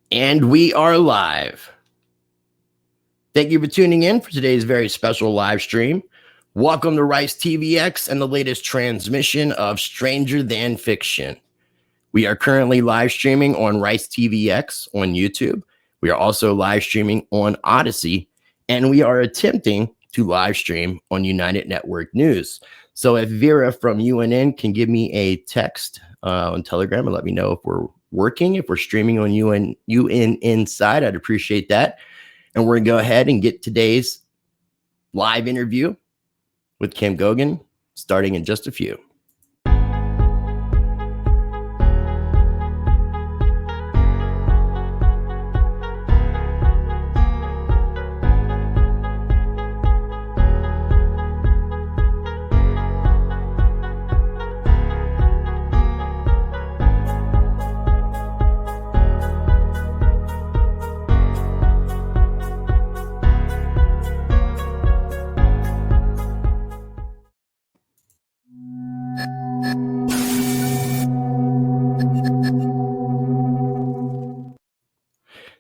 And we are live. Thank you for tuning in for today's very special live stream. Welcome to Rice TVX and the latest transmission of Stranger Than Fiction. We are currently live streaming on Rice TVX on YouTube. We are also live streaming on Odyssey, and we are attempting to live stream on United Network News. So if Vera from UNN can give me a text on Telegram and let me know if we're working, if we're streaming on UNN side, I'd appreciate that. And we're going to go ahead and get today's live interview with Kim Goguen starting in just a few.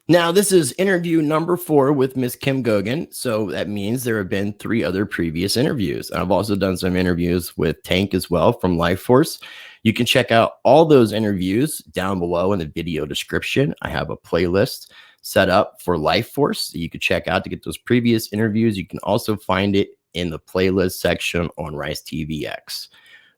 Now, this is interview number 4 with Miss Kim Goguen. So that means there have been 3 other previous interviews. I've also done some interviews with Tank as well from Lifeforce. You can check out all those interviews down below in the video description. I have a playlist set up for Lifeforce that you can check out to get those previous interviews. You can also find it in the playlist section on Rice TVX.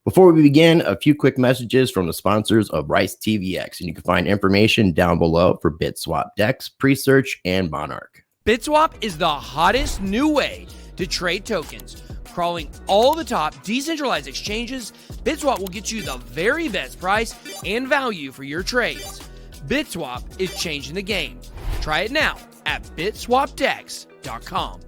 Before we begin, a few quick messages from the sponsors of Rice TVX, and you can find information down below for BitSwap, DEX, Presearch, and Monarch. BitSwap is the hottest new way to trade tokens. Crawling all the top decentralized exchanges, BitSwap will get you the very best price and value for your trades. BitSwap is changing the game. Try it now at bitswapdex.com.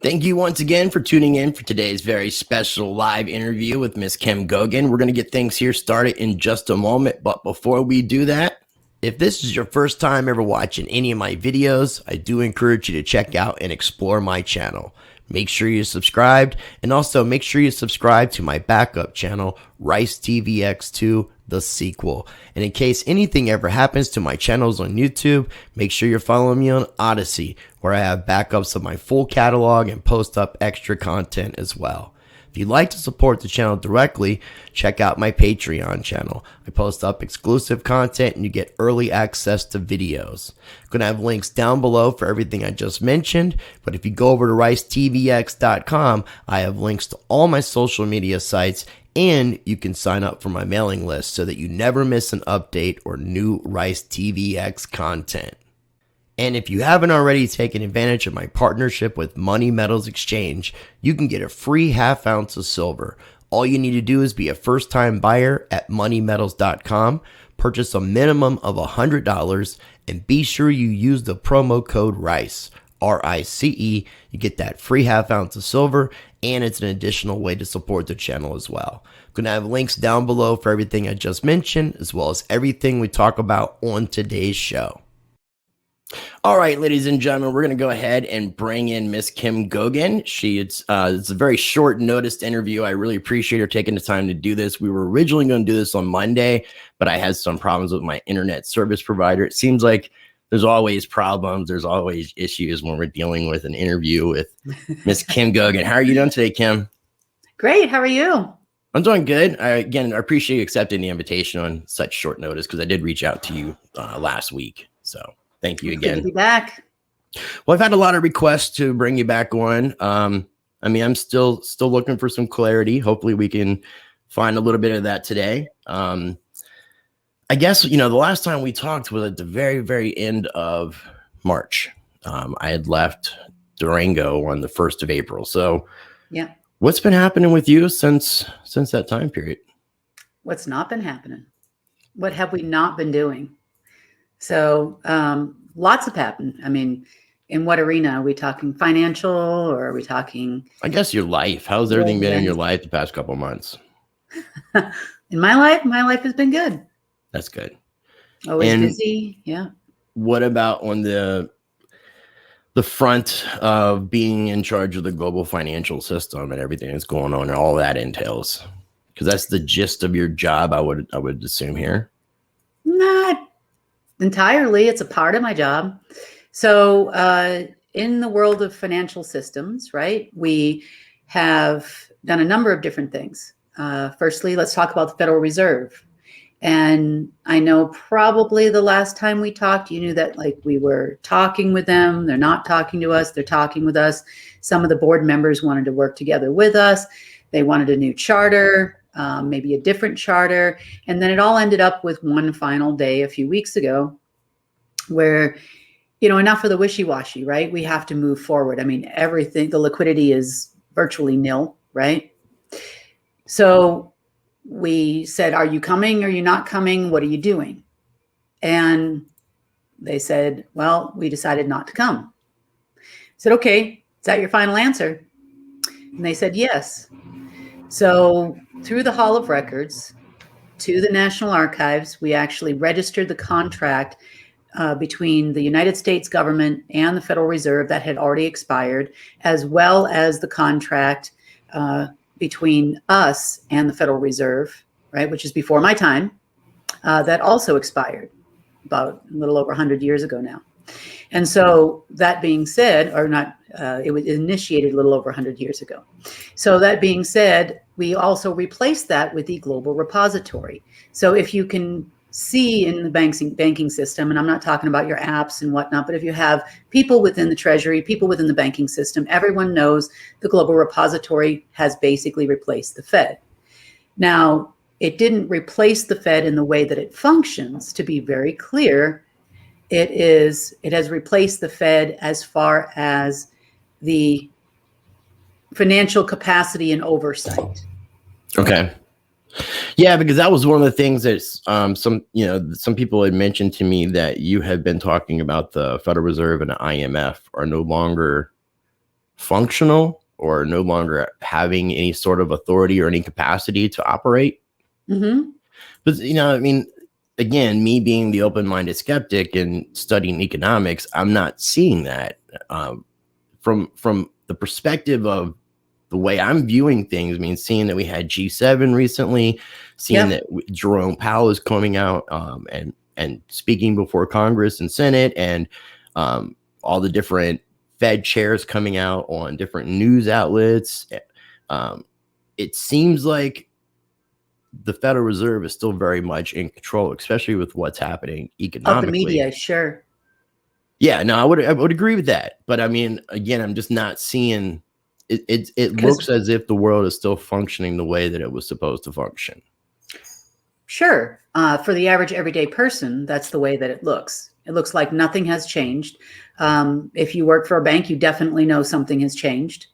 Thank you once again for tuning in for today's very special live interview with Miss Kim Goguen. We're going to get things here started in just a moment, but before we do that, if this is your first time ever watching any of my videos, I do encourage you to check out and explore my channel. Make sure you're subscribed, and also make sure you subscribe to my backup channel, Rice TVX2, the sequel. And in case anything ever happens to my channels on YouTube, make sure you're following me on Odyssey, where I have backups of my full catalog and post up extra content as well. If you'd like to support the channel directly, check out my Patreon channel. I post up exclusive content and you get early access to videos. I'm going to have links down below for everything I just mentioned, but if you go over to ricecrypto.crypto, I have links to all my social media sites, and you can sign up for my mailing list so that you never miss an update or new Rice TVX content. And if you haven't already taken advantage of my partnership with Money Metals Exchange, you can get a free ½ ounce of silver. All you need to do is be a first-time buyer at moneymetals.com, purchase a minimum of $100, and be sure you use the promo code RICE, R-I-C-E. You get that free ½ ounce of silver, and it's an additional way to support the channel as well. I'm going to have links down below for everything I just mentioned, as well as everything we talk about on today's show. All right, ladies and gentlemen, we're going to go ahead and bring in Miss Kim Goguen. It's a very short noticed interview. I really appreciate her taking the time to do this. We were originally going to do this on Monday, but I had some problems with my internet service provider. It seems like there's always problems. There's always issues when we're dealing with an interview with Miss Kim Goguen. How are you doing today, Kim? Great. How are you? I'm doing good. I appreciate you accepting the invitation on such short notice because I did reach out to you last week. So thank you again. Good to be back. Well, I've had a lot of requests to bring you back on. I'm still looking for some clarity. Hopefully we can find a little bit of that today. I guess, the last time we talked was at the very, very end of March. I had left Durango on the 1st of April. So yeah, what's been happening with you since that time period? What's not been happening? What have we not been doing? So lots have happened. I mean, In what arena? Are we talking financial, or are we talking I guess your life. How's everything been in your life the past couple of months? In my life has been good. That's good. Always And busy. Yeah. what about on the front of being in charge of the global financial system and everything that's going on and all that entails? Because that's the gist of your job, I would assume here. Not entirely. It's a part of my job. So in the world of financial systems, right, we have done a number of different things. Firstly, let's talk about the Federal Reserve. And I know probably the last time we talked, you knew that like we were talking with them. They're not talking to us. They're talking with us. Some of the board members wanted to work together with us. They wanted a new charter, maybe a different charter. And then it all ended up with one final day a few weeks ago where, enough of the wishy-washy, right? We have to move forward. I mean, everything, the liquidity is virtually nil, right? So we said, are you coming? Are you not coming? What are you doing? And they said, well, we decided not to come. I said, okay, is that your final answer? And they said, yes. So through the Hall of Records to the National Archives, we actually registered the contract between the United States government and the Federal Reserve that had already expired, as well as the contract between us and the Federal Reserve, right, which is before my time, that also expired about a little over 100 years ago now. And so that being said, or not, it was initiated a little over 100 years ago. So that being said, we also replaced that with the global repository. So if you can see in the banking system, and I'm not talking about your apps and whatnot, but if you have people within the Treasury, people within the banking system, everyone knows the global repository has basically replaced the Fed. Now, it didn't replace the Fed in the way that it functions. To be very clear, it has replaced the Fed as far as the financial capacity and oversight. Okay. Yeah, because that was one of the things that some people had mentioned to me, that you had been talking about the Federal Reserve and the IMF are no longer functional or no longer having any sort of authority or any capacity to operate. Mm-hmm. But, I mean, again, me being the open-minded skeptic and studying economics, I'm not seeing that from the perspective of the way I'm viewing things. I mean, seeing that we had G7 recently, seeing that Jerome Powell is coming out and speaking before Congress and Senate, and all the different Fed chairs coming out on different news outlets. It seems like the Federal Reserve is still very much in control, especially with what's happening economically. Of the media, sure. Yeah, no, I would agree with that. But I mean, again, I'm just not seeing it looks as if the world is still functioning the way that it was supposed to function. Sure. For the average everyday person, that's the way that it looks. It looks like nothing has changed. If you work for a bank, you definitely know something has changed.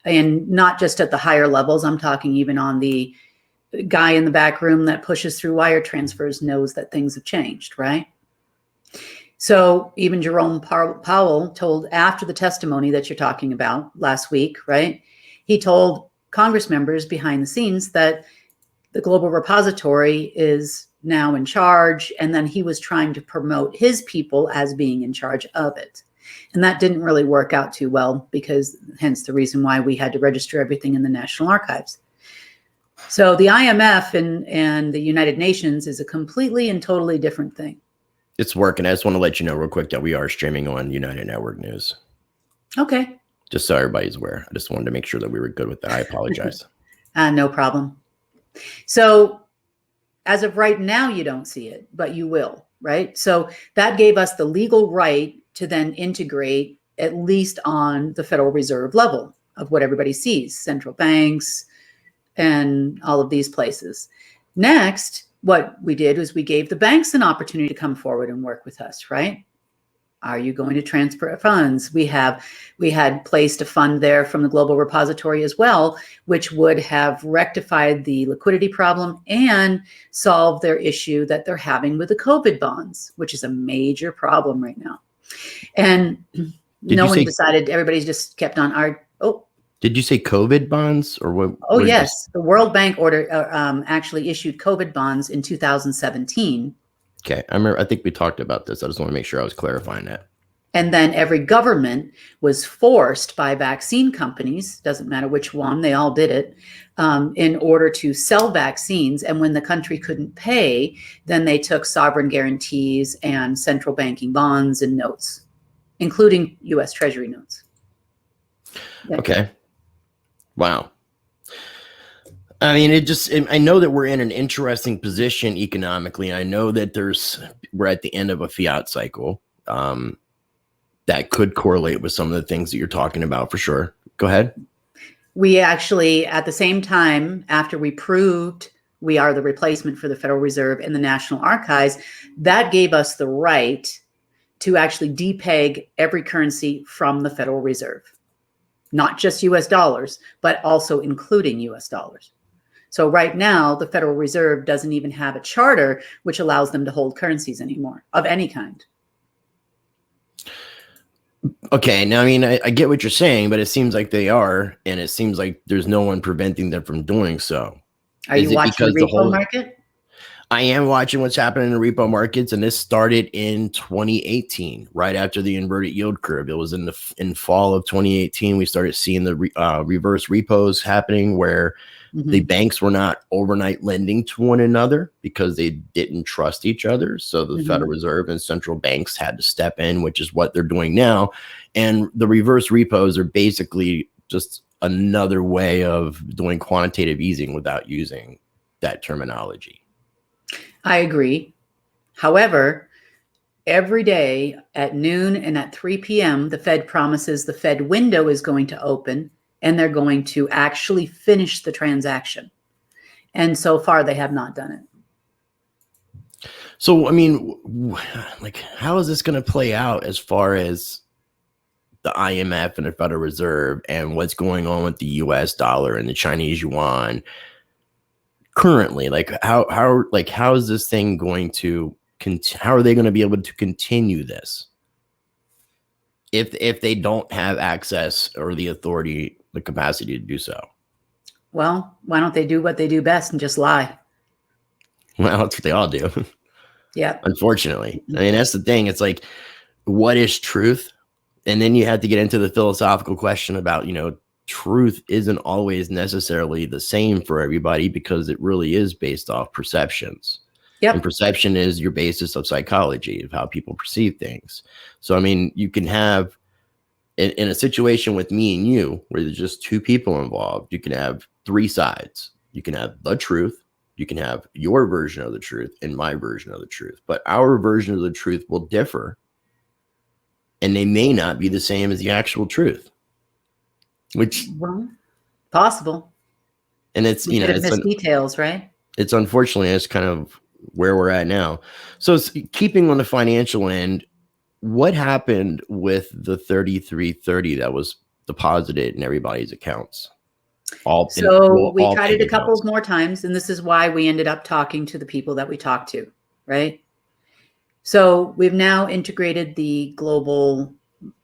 And not just at the higher levels. I'm talking even on the guy in the back room that pushes through wire transfers knows that things have changed, right? So even Jerome Powell told, after the testimony that you're talking about last week, right? He told Congress members behind the scenes that the global repository is now in charge. And then he was trying to promote his people as being in charge of it. And that didn't really work out too well, because hence the reason why we had to register everything in the National Archives. So the IMF and the United Nations is a completely and totally different thing. It's working. I just want to let you know real quick that we are streaming on United Network News. Okay. Just so everybody's aware. I just wanted to make sure that we were good with that. I apologize. No problem. So as of right now, you don't see it, but you will, right? So that gave us the legal right to then integrate, at least on the Federal Reserve level, of what everybody sees, central banks and all of these places. Next, what we did was we gave the banks an opportunity to come forward and work with us, right? Are you going to transfer funds? We had placed a fund there from the global repository as well, which would have rectified the liquidity problem and solved their issue that they're having with the COVID bonds, which is a major problem right now. And No one decided. Everybody's just kept on Did you say COVID bonds or what? Oh, yes. The World Bank actually issued COVID bonds in 2017. Okay. I think we talked about this. I just want to make sure I was clarifying that. And then every government was forced by vaccine companies, doesn't matter which one, they all did it, in order to sell vaccines. And when the country couldn't pay, then they took sovereign guarantees and central banking bonds and notes, including U.S. Treasury notes. Yeah. Okay. Wow. I mean, I know that we're in an interesting position economically. I know that we're at the end of a fiat cycle. That could correlate with some of the things that you're talking about for sure. Go ahead. We actually, at the same time, after we proved we are the replacement for the Federal Reserve and the National Archives, that gave us the right to actually depeg every currency from the Federal Reserve. Not just US dollars, but also including US dollars. So right now, the Federal Reserve doesn't even have a charter which allows them to hold currencies anymore of any kind. Okay, now I mean, I get what you're saying, but it seems like they are, and it seems like there's no one preventing them from doing so. Are you watching the repo market? I am watching what's happening in the repo markets, and this started in 2018, right after the inverted yield curve. It was in fall of 2018 we started seeing the reverse repos happening, where the banks were not overnight lending to one another because they didn't trust each other. So the Federal Reserve and central banks had to step in, which is what they're doing now. And the reverse repos are basically just another way of doing quantitative easing without using that terminology. I agree. However, every day at noon and at 3 p.m., the Fed promises the Fed window is going to open and they're going to actually finish the transaction. And so far, they have not done it. So, I mean, like, how is this going to play out as far as the IMF and the Federal Reserve and what's going on with the US dollar and the Chinese yuan currently? Like, how is this thing going to how are they going to be able to continue this if they don't have access or the authority, the capacity to do so? Well, why don't they do what they do best and just lie? Well, that's what they all do. Yeah. Unfortunately. I mean, that's the thing. It's like, what is truth? And then you have to get into the philosophical question about, truth isn't always necessarily the same for everybody, because it really is based off perceptions. Yep. And perception is your basis of psychology, of how people perceive things. So, I mean, you can have, in a situation with me and you, where there's just two people involved, you can have three sides. You can have the truth, you can have your version of the truth, and my version of the truth. But our version of the truth will differ, and they may not be the same as the actual truth. Which, well, possible. And it's, it's details, right? It's unfortunately, it's kind of where we're at now. So keeping on the financial end, what happened with the 3330 that was deposited in everybody's accounts? We tried it a couple more times, and this is why we ended up talking to the people that we talked to, right? So we've now integrated the global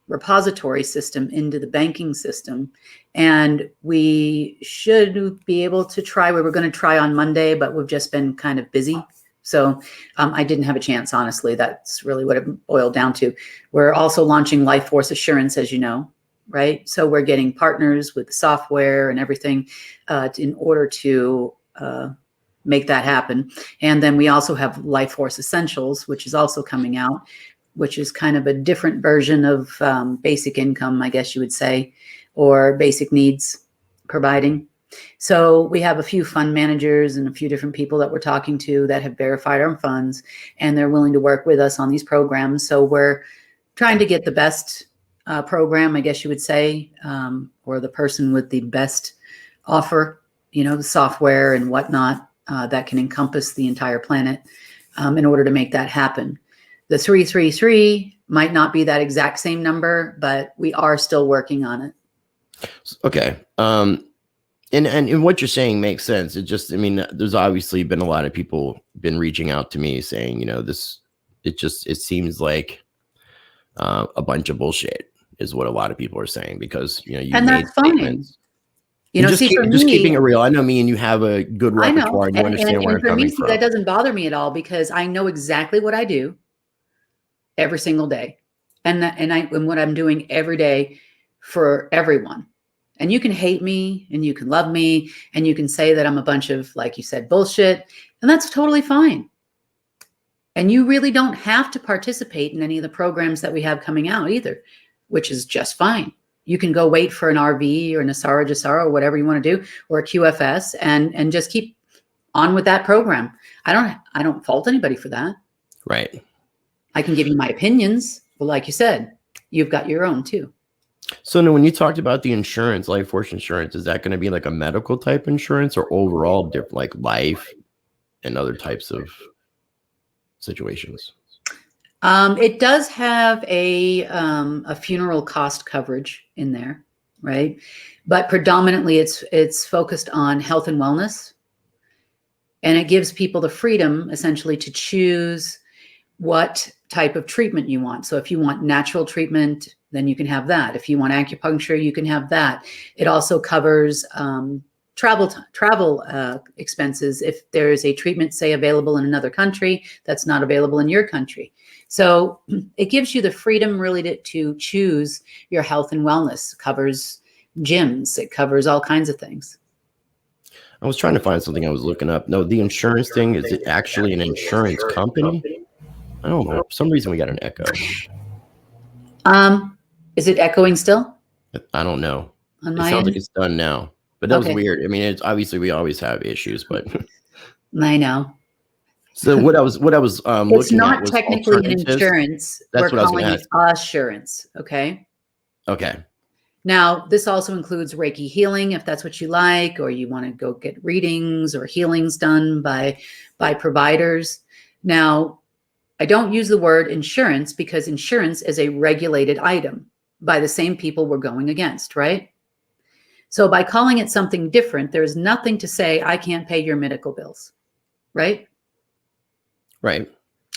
repository system into the banking system, and we should be able to try. We were going to try on Monday, but we've just been kind of busy. So I didn't have a chance, honestly. That's really what it boiled down to. We're also launching Life Force Assurance, as you know, right? So we're getting partners with the software and everything in order to make that happen. And then we also have Life Force Essentials, which is also coming out, which is kind of a different version of basic income, I guess you would say, or basic needs providing. So we have a few fund managers and a few different people that we're talking to that have verified our funds, and they're willing to work with us on these programs. So we're trying to get the best program, I guess you would say, or the person with the best offer, the software and whatnot that can encompass the entire planet in order to make that happen. The 333 might not be that exact same number, but we are still working on it. Okay. And what you're saying makes sense. There's obviously been a lot of people been reaching out to me saying, it seems like a bunch of bullshit. is what a lot of people are saying, because, you know, you And made that's fine. statements. You know, And see, for just me, keeping it real. I know me and you have a good I know, repertoire, and you understand where I'm for me, coming see, from. that doesn't bother me at all, because I know exactly what I do every single day, and what I'm doing every day for everyone. And you can hate me, and you can love me, and you can say that I'm a bunch of, like you said, bullshit, and that's totally fine. And you really don't have to participate in any of the programs that we have coming out either, which is just fine. You can go wait for an RV or an Asara Jasara or whatever you want to do, or a QFS, and just keep on with that program. I don't fault anybody for that. Right. I can give you my opinions, but like you said, you've got your own too. So now, when you talked about the insurance, life force insurance, is that going to be like a medical type insurance, or overall different, like life and other types of situations? It does have a funeral cost coverage in there, right? But predominantly it's focused on health and wellness. And it gives people the freedom essentially to choose what type of treatment you want. So if you want natural treatment, then you can have that. If you want acupuncture, you can have that. It also covers travel expenses if there is a treatment, say, available in another country that's not available in your country. So it gives you the freedom really to choose your health and wellness. It covers gyms. It covers all kinds of things. I was trying to find something I was looking up. No, the insurance thing, is it actually an insurance company? I don't know. For some reason we got an echo. Is it echoing still? I don't know. On It my sounds end? like it's done now. But that was Okay. weird. I mean, it's obviously we always have issues, but I know. so what I was It's looking at not was technically an alternatives. insurance. That's We're what I was calling gonna it assurance. Okay. Okay. Now, this also includes Reiki healing, if that's what you like, or you want to go get readings or healings done by providers. Now, I don't use the word insurance because insurance is a regulated item by the same people we're going against, right? So by calling it something different, there's nothing to say I can't pay your medical bills, right? Right.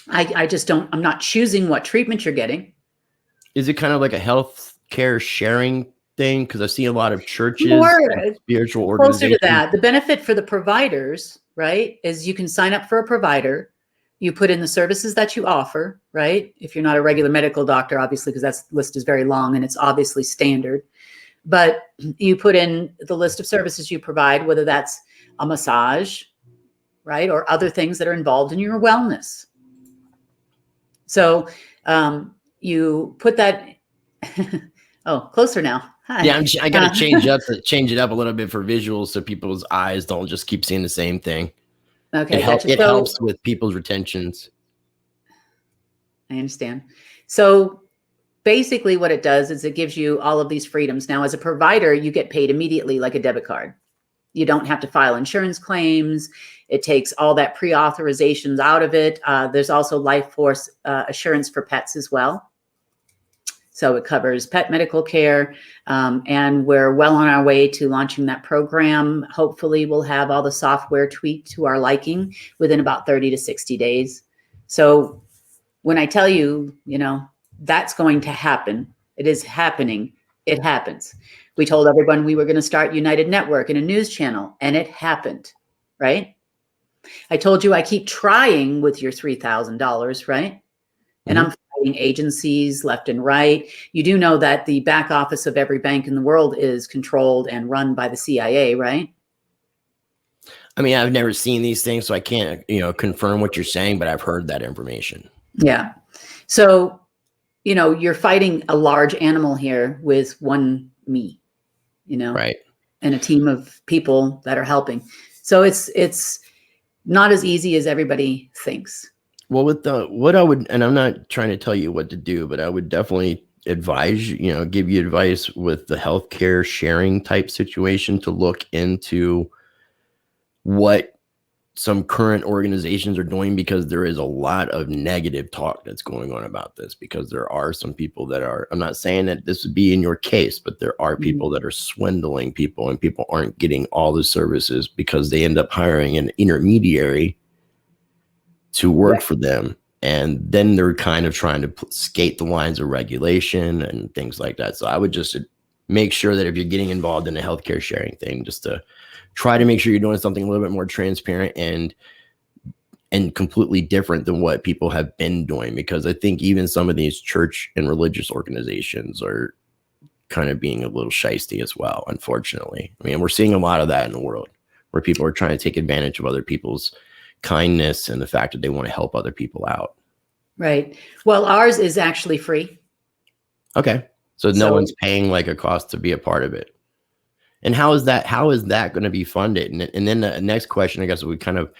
I just don't, I'm not choosing what treatment you're getting. Is it kind of like a health care sharing thing? Because I see a lot of churches, and spiritual Closer organizations. to that. The benefit for the providers, right, is you can sign up for a provider. You put in the services that you offer, right? If you're not a regular medical doctor, obviously, because that list is very long and it's obviously standard. But you put in the list of services you provide, whether that's a massage, right, or other things that are involved in your wellness. So you put that. Oh, closer now. Hi. Yeah, I got to change it up a little bit for visuals, so people's eyes don't just keep seeing the same thing. Okay, It helps with people's retentions. I understand. So basically what it does is it gives you all of these freedoms. Now, as a provider, you get paid immediately like a debit card. You don't have to file insurance claims. It takes all that pre-authorizations out of it. There's also life force assurance for pets as well. So it covers pet medical care, and we're well on our way to launching that program. Hopefully we'll have all the software tweaked to our liking within about 30 to 60 days. So when I tell you, you know, that's going to happen, it is happening, it happens. We told everyone we were going to start United Network in a news channel, and it happened, right? I told you I keep trying with your $3,000, right? And I'm fighting agencies left and right. You do know that the back office of every bank in the world is controlled and run by the CIA, right? I mean, I've never seen these things, so I can't, confirm what you're saying, but I've heard that information. Yeah. So, you're fighting a large animal here with one me, right, and a team of people that are helping. So it's not as easy as everybody thinks. Well, what I would, and I'm not trying to tell you what to do, but I would definitely advise, give you advice with the healthcare sharing type situation to look into what some current organizations are doing, because there is a lot of negative talk that's going on about this, because there are some people that are, I'm not saying that this would be in your case, but there are people that are swindling people, and people aren't getting all the services because they end up hiring an intermediary to work for them. And then they're kind of trying to skate the lines of regulation and things like that. So I would just make sure that if you're getting involved in a healthcare sharing thing, just to try to make sure you're doing something a little bit more transparent and completely different than what people have been doing. Because I think even some of these church and religious organizations are kind of being a little shisty as well, unfortunately. I mean, we're seeing a lot of that in the world where people are trying to take advantage of other people's kindness and the fact that they want to help other people out. Right. Well, ours is actually free. Okay. So no one's paying like a cost to be a part of it. And how is that going to be funded? And then the next question, I guess, would kind of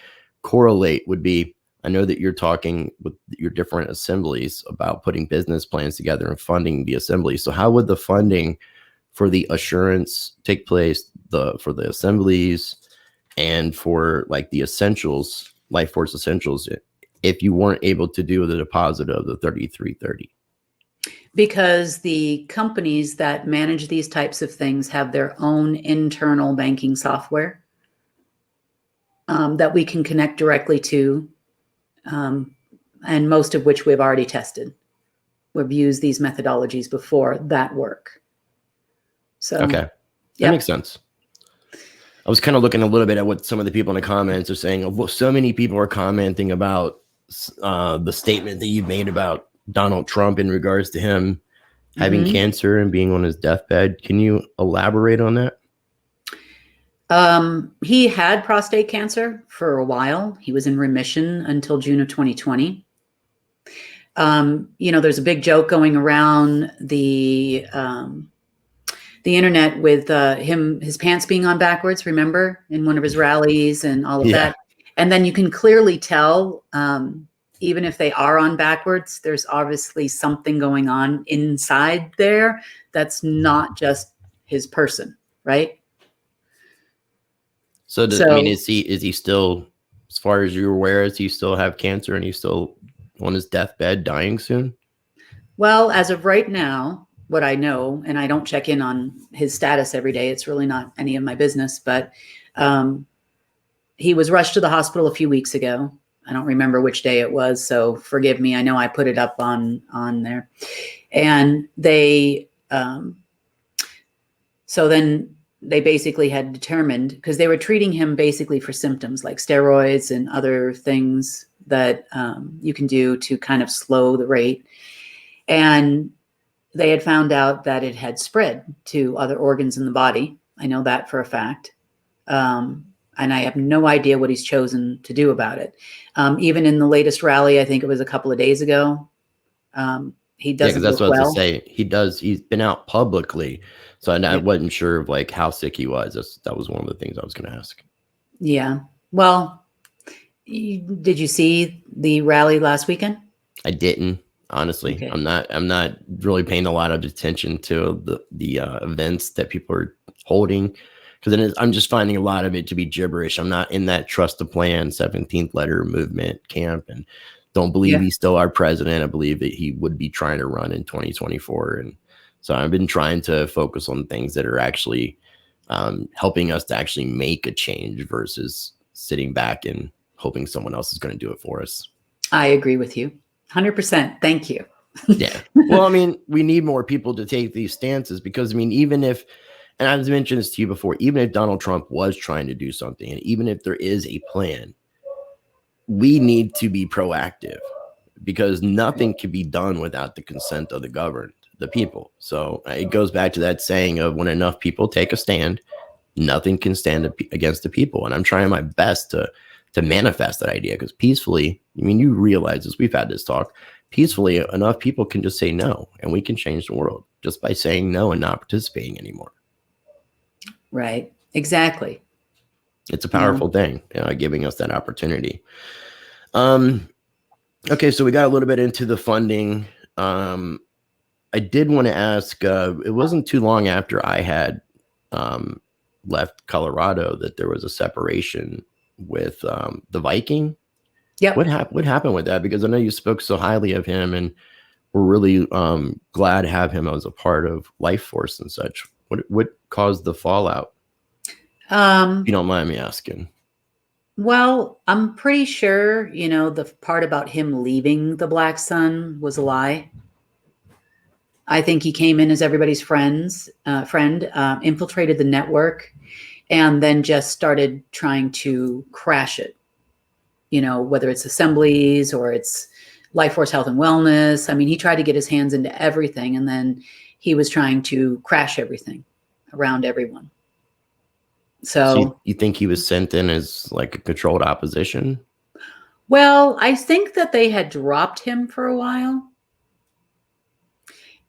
correlate would be, I know that you're talking with your different assemblies about putting business plans together and funding the assembly. So how would the funding for the assurance take place, for the assemblies and for like the essentials, life force essentials, if you weren't able to do the deposit of the 3330? Because the companies that manage these types of things have their own internal banking software that we can connect directly to, and most of which we've already tested. We've used these methodologies before that work. So, okay, that makes sense. I was kind of looking a little bit at what some of the people in the comments are saying. Well, so many people are commenting about the statement that you made about Donald Trump in regards to him having cancer and being on his deathbed. Can you elaborate on that? He had prostate cancer for a while. He was in remission until June of 2020. There's a big joke going around the internet with his pants being on backwards, remember, in one of his rallies and all of that. And then you can clearly tell, even if they are on backwards, there's obviously something going on inside there that's not just his person, right? So, I mean, is he still, as far as you're aware, does he still have cancer and he's still on his deathbed dying soon? Well, as of right now, what I know, and I don't check in on his status every day, it's really not any of my business, but he was rushed to the hospital a few weeks ago. I don't remember which day it was, so forgive me. I know I put it up on there. And they, so then they basically had determined, because they were treating him basically for symptoms like steroids and other things that you can do to kind of slow the rate. And they had found out that it had spread to other organs in the body. I know that for a fact. And I have no idea what he's chosen to do about it. Even in the latest rally, I think it was a couple of days ago, he doesn't that's look what I well. was to say. He's been out publicly. So I wasn't sure of like how sick he was. That was one of the things I was going to ask. Yeah. Well, did you see the rally last weekend? I didn't, honestly. Okay. I'm not really paying a lot of attention to the events that people are holding, because I'm just finding a lot of it to be gibberish. I'm not in that trust the plan 17th letter movement camp, and don't believe he's still our president. I believe that he would be trying to run in 2024. And so I've been trying to focus on things that are actually helping us to actually make a change versus sitting back and hoping someone else is going to do it for us. I agree with you 100%. Thank you. Yeah. Well, I mean, we need more people to take these stances, because I mean, even if, and I've mentioned this to you before, even if Donald Trump was trying to do something, and even if there is a plan, we need to be proactive, because nothing can be done without the consent of the governed, the people. So it goes back to that saying of, when enough people take a stand, nothing can stand against the people. And I'm trying my best to manifest that idea, because peacefully, I mean, you realize this, we've had this talk, peacefully enough people can just say no, and we can change the world just by saying no and not participating anymore. Right. Exactly. It's a powerful thing, giving us that opportunity. Okay, so we got a little bit into the funding. I did want to ask, it wasn't too long after I had left Colorado that there was a separation with the Viking. Yeah. What happened with that? Because I know you spoke so highly of him, and we're really glad to have him as a part of Life Force and such. What caused the fallout? If you don't mind me asking. Well, I'm pretty sure, the part about him leaving the Black Sun was a lie. I think he came in as everybody's friend, infiltrated the network, and then just started trying to crash it. Whether it's assemblies or it's Life Force Health and Wellness. I mean, he tried to get his hands into everything, and then he was trying to crash everything around everyone. So you think he was sent in as like a controlled opposition? Well, I think that they had dropped him for a while.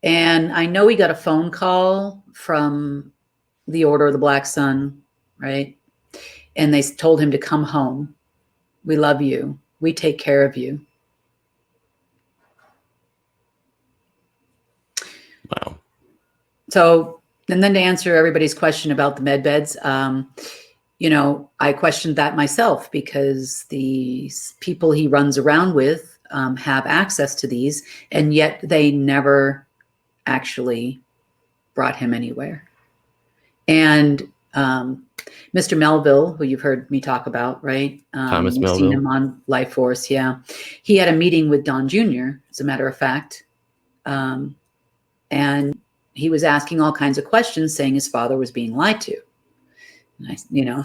And I know he got a phone call from the Order of the Black Sun, right? And they told him to come home. We love you. We take care of you. Wow. So, and then to answer everybody's question about the med beds, I questioned that myself because these people he runs around with have access to these, and yet they never actually brought him anywhere. And Mr. Melville, who you've heard me talk about, right? Thomas you've Melville. seen him on Life Force, yeah. He had a meeting with Don Jr., as a matter of fact. And he was asking all kinds of questions, saying his father was being lied to.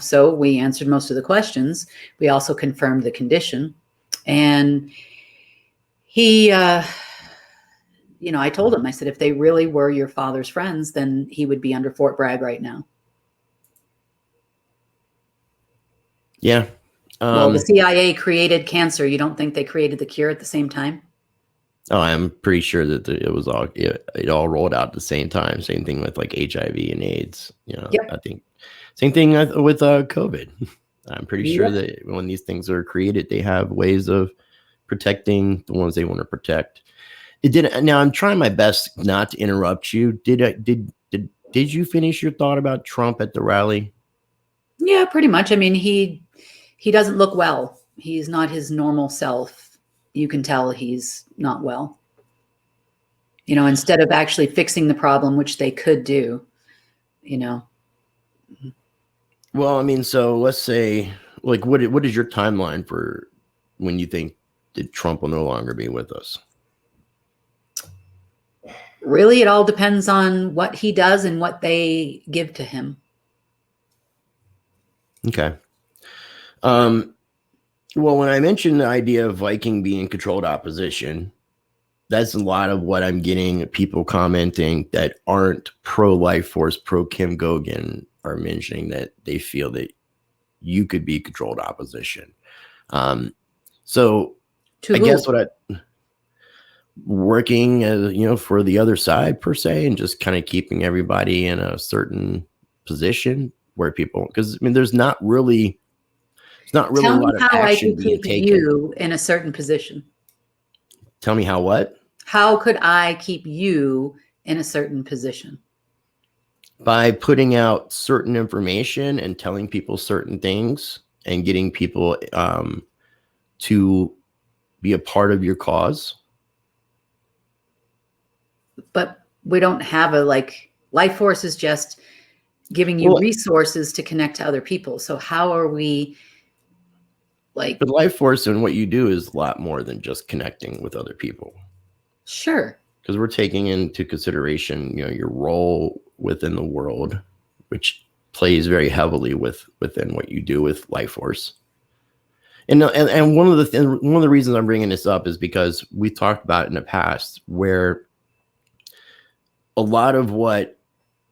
So we answered most of the questions. We also confirmed the condition. And he, I told him, I said, if they really were your father's friends, then he would be under Fort Bragg right now. Yeah. Well, the CIA created cancer. You don't think they created the cure at the same time? Oh, I'm pretty sure that it all rolled out at the same time. Same thing with like HIV and AIDS. Yep. I think same thing with COVID. I'm pretty sure that when these things are created, they have ways of protecting the ones they want to protect. It did. Now I'm trying my best not to interrupt you. Did you finish your thought about Trump at the rally? Yeah, pretty much. I mean, he doesn't look well. He's not his normal self. You can tell he's not well. Instead of actually fixing the problem, which they could do, Well, I mean, so let's say, like, what is your timeline for when you think that Trump will no longer be with us? Really, it all depends on what he does and what they give to him. Okay. Well, when I mentioned the idea of Viking being controlled opposition, that's a lot of what I'm getting people commenting that aren't pro Life Force, pro Kim Goguen are mentioning that they feel that you could be controlled opposition. So To I who? guess working as, for the other side per se, and just kind of keeping everybody in a certain position where people, because I mean, there's not really a lot of action being taken. You in a certain position. Tell me how what? How could I keep you in a certain position? By putting out certain information and telling people certain things and getting people to be a part of your cause. But we don't have Life Force is just giving you resources to connect to other people. So how are we But Life Force and what you do is a lot more than just connecting with other people. Sure. Because we're taking into consideration, your role within the world, which plays very heavily within what you do with Life Force. And one of the reasons I'm bringing this up is because we talked about it in the past, where a lot of what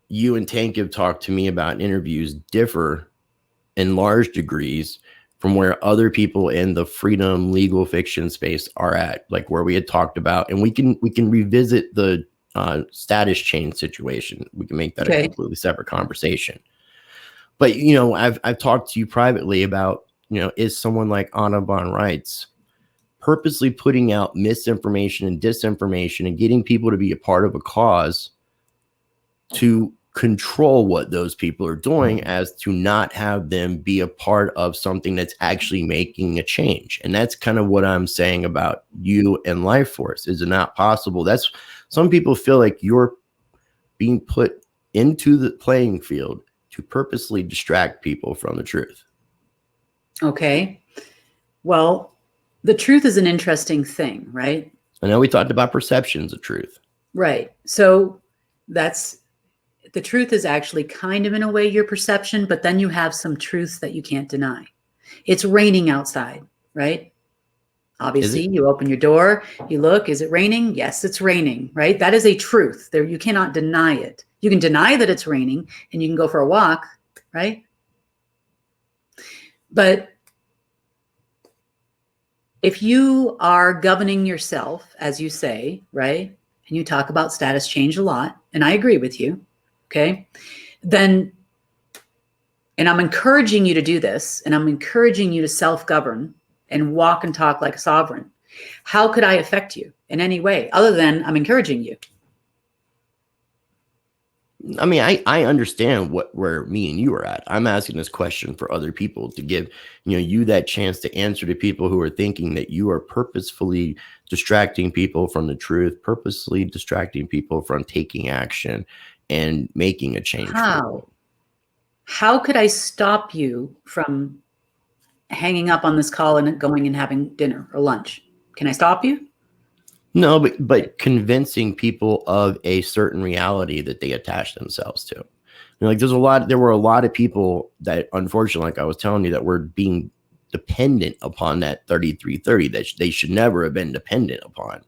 you and Tank have talked to me about in interviews differ in large degrees from where other people in the freedom legal fiction space are at, like where we had talked about, and we can revisit the status change situation. We can make that a completely separate conversation. But I've talked to you privately about, is someone like Anna von Reitz purposely putting out misinformation and disinformation and getting people to be a part of a cause to control what those people are doing, as to not have them be a part of something that's actually making a change. And that's kind of what I'm saying about you and Life Force. Is it not possible? That's, some people feel like you're being put into the playing field to purposely distract people from the truth. Okay. Well, the truth is an interesting thing, right? I know we talked about perceptions of truth. Right. So that's the truth is actually kind of in a way your perception, but then you have some truths that you can't deny. It's raining outside, right? Obviously, you open your door, you look, is it raining? Yes, it's raining, right? That is a truth. There, you cannot deny it. You can deny that it's raining and you can go for a walk, right? But if you are governing yourself, as you say, right? And you talk about status change a lot, and I agree with you, okay? Then, and I'm encouraging you to do this, and I'm encouraging you to self-govern and walk and talk like a sovereign. How could I affect you in any way other than I'm encouraging you? I mean, I understand where me and you are at. I'm asking this question for other people to give, you that chance to answer to people who are thinking that you are purposefully distracting people from the truth, purposely distracting people from taking action and making a change. How could I stop you from hanging up on this call and going and having dinner or lunch? Can I stop you? No, but convincing people of a certain reality that they attach themselves to. Like there were a lot of people that, unfortunately, like I was telling you, that were being dependent upon that 3330 that they should never have been dependent upon.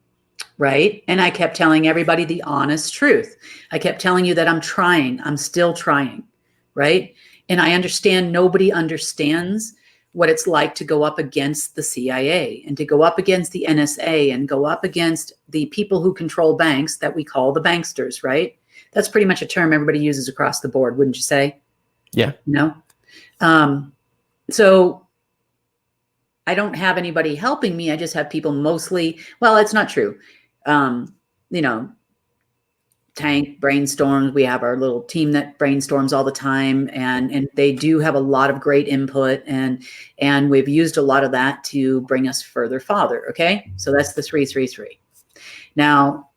Right. And I kept telling everybody the honest truth. I kept telling you that I'm trying. I'm still trying. Right. And I understand nobody understands what it's like to go up against the CIA and to go up against the NSA and go up against the people who control banks that we call the banksters, right? That's pretty much a term everybody uses across the board, wouldn't you say? Yeah. No. So I don't have anybody helping me. I just have people mostly, well, it's not true. Tank brainstorms. We have our little team that brainstorms all the time, and they do have a lot of great input, and we've used a lot of that to bring us further. Okay, so that's the 333. Now,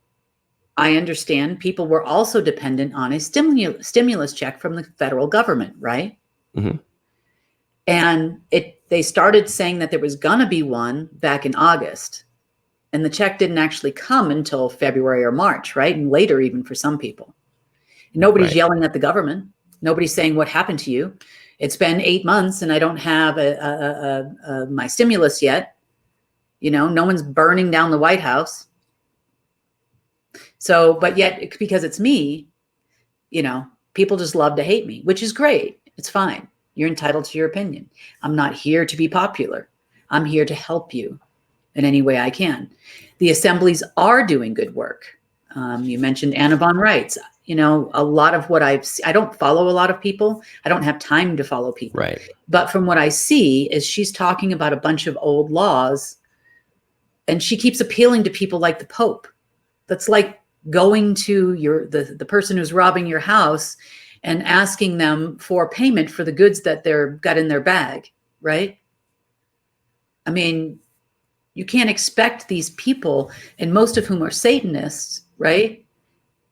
I understand people were also dependent on a stimulus check from the federal government, right? Mm-hmm. And they started saying that there was gonna be one back in August. And the check didn't actually come until February or March, right? And later, even for some people. Nobody's yelling at the government. Nobody's saying, what happened to you? It's been 8 months and I don't have my stimulus yet. No one's burning down the White House. So, but yet, because it's me, people just love to hate me, which is great. It's fine. You're entitled to your opinion. I'm not here to be popular. I'm here to help you in any way I can. The assemblies are doing good work. You mentioned Anna von Reitz. A lot of what I don't follow a lot of people. I don't have time to follow people. Right. But from what I see is she's talking about a bunch of old laws, and she keeps appealing to people like the Pope. That's like going to the person who's robbing your house and asking them for payment for the goods that they've got in their bag, right? I mean, you can't expect these people, and most of whom are Satanists, right?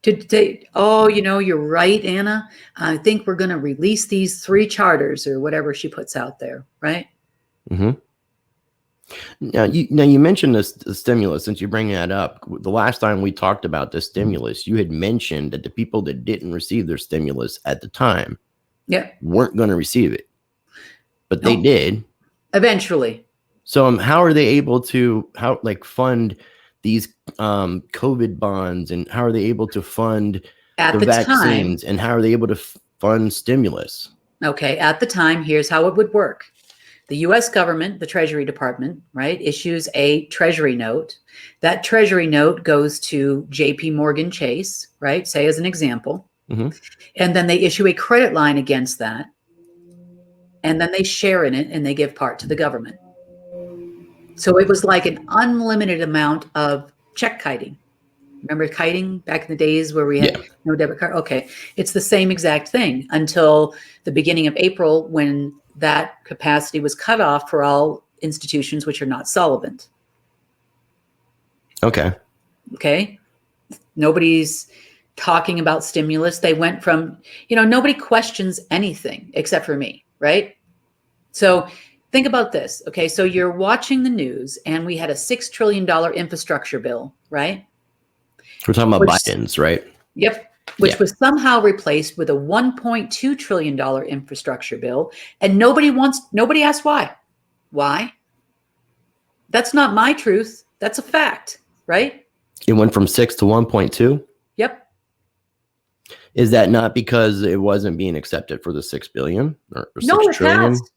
You're right, Anna. I think we're going to release these 3 charters or whatever she puts out there, right? Mm-hmm. Now you mentioned the stimulus. Since you bring that up, the last time we talked about the stimulus, you had mentioned that the people that didn't receive their stimulus at the time, weren't going to receive it, but they did eventually. So how are they able to fund these COVID bonds, and how are they able to fund the vaccines, and how are they able to fund stimulus? Okay, at the time, here's how it would work. The U.S. government, the Treasury Department, right, issues a Treasury note. That Treasury note goes to J.P. Morgan Chase, right, say as an example. Mm-hmm. And then they issue a credit line against that. And then they share in it and they give part to the government. So it was like an unlimited amount of check kiting. Remember kiting back in the days where we had no debit card? Okay. It's the same exact thing until the beginning of April, when that capacity was cut off for all institutions which are not solvent. Okay. Nobody's talking about stimulus. They went from, nobody questions anything except for me, right? So think about this. Okay, so you're watching the news, and we had a $6 trillion infrastructure bill, right? We're talking about Which, Biden's, right? Yep. Which Yeah. was somehow replaced with a $1.2 trillion infrastructure bill. And nobody asked why. Why? That's not my truth. That's a fact, right? It went from 6 to 1.2. Yep. Is that not because it wasn't being accepted for the 6 billion or No, 6 it trillion? passed.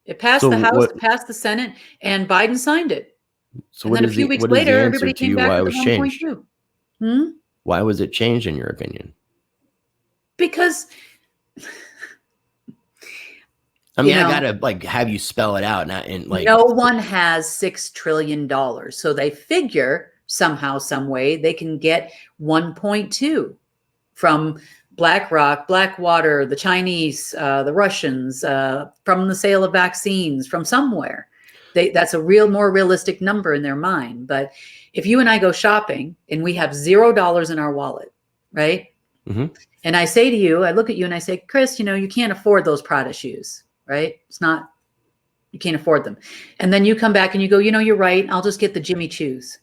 It passed So the House, what- it passed the Senate, and Biden signed it. So And what then a is few the weeks what is the later, answer everybody to came back why it with was the changed? 1.2. Why was it changed in your opinion? Because I mean, You know, I gotta like have you spell it out, not in like no one has $6 trillion. So they figure somehow, some way they can get 1.2 from BlackRock, Blackwater, the Chinese, the Russians, from the sale of vaccines from somewhere. That's a more realistic number in their mind. But if you and I go shopping and we have $0 in our wallet, right? Mhm. And I say to you, I look at you and I say, Chris, you can't afford those Prada shoes, right? You can't afford them. And then you come back and you go, you're right. I'll just get the Jimmy Choos.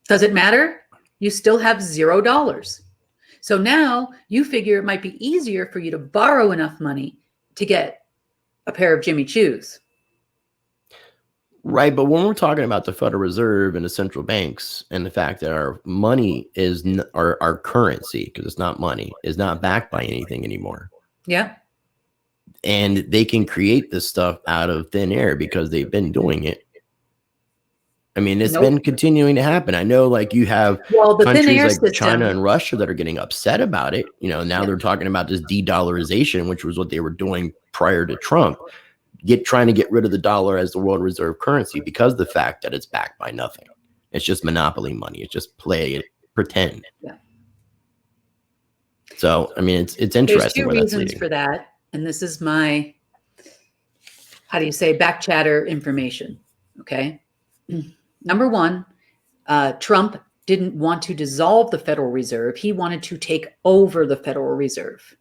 Does it matter? You still have $0. So now you figure it might be easier for you to borrow enough money to get a pair of Jimmy Choos. Right, but when we're talking about the Federal Reserve and the central banks and the fact that our money is our currency, because it's not money, is not backed by anything anymore. Yeah. And they can create this stuff out of thin air because they've been doing it. I mean, it's been continuing to happen. I know, like, you have countries like China and Russia that are getting upset about it. Now they're talking about this de-dollarization, which was what they were doing prior to Trump, trying to get rid of the dollar as the world reserve currency because of the fact that it's backed by nothing. It's just monopoly money. It's just pretend. Yeah. So, I mean, it's interesting. There's two reasons for that. And this is my, back chatter information. Okay. Number one, Trump didn't want to dissolve the Federal Reserve. He wanted to take over the Federal Reserve.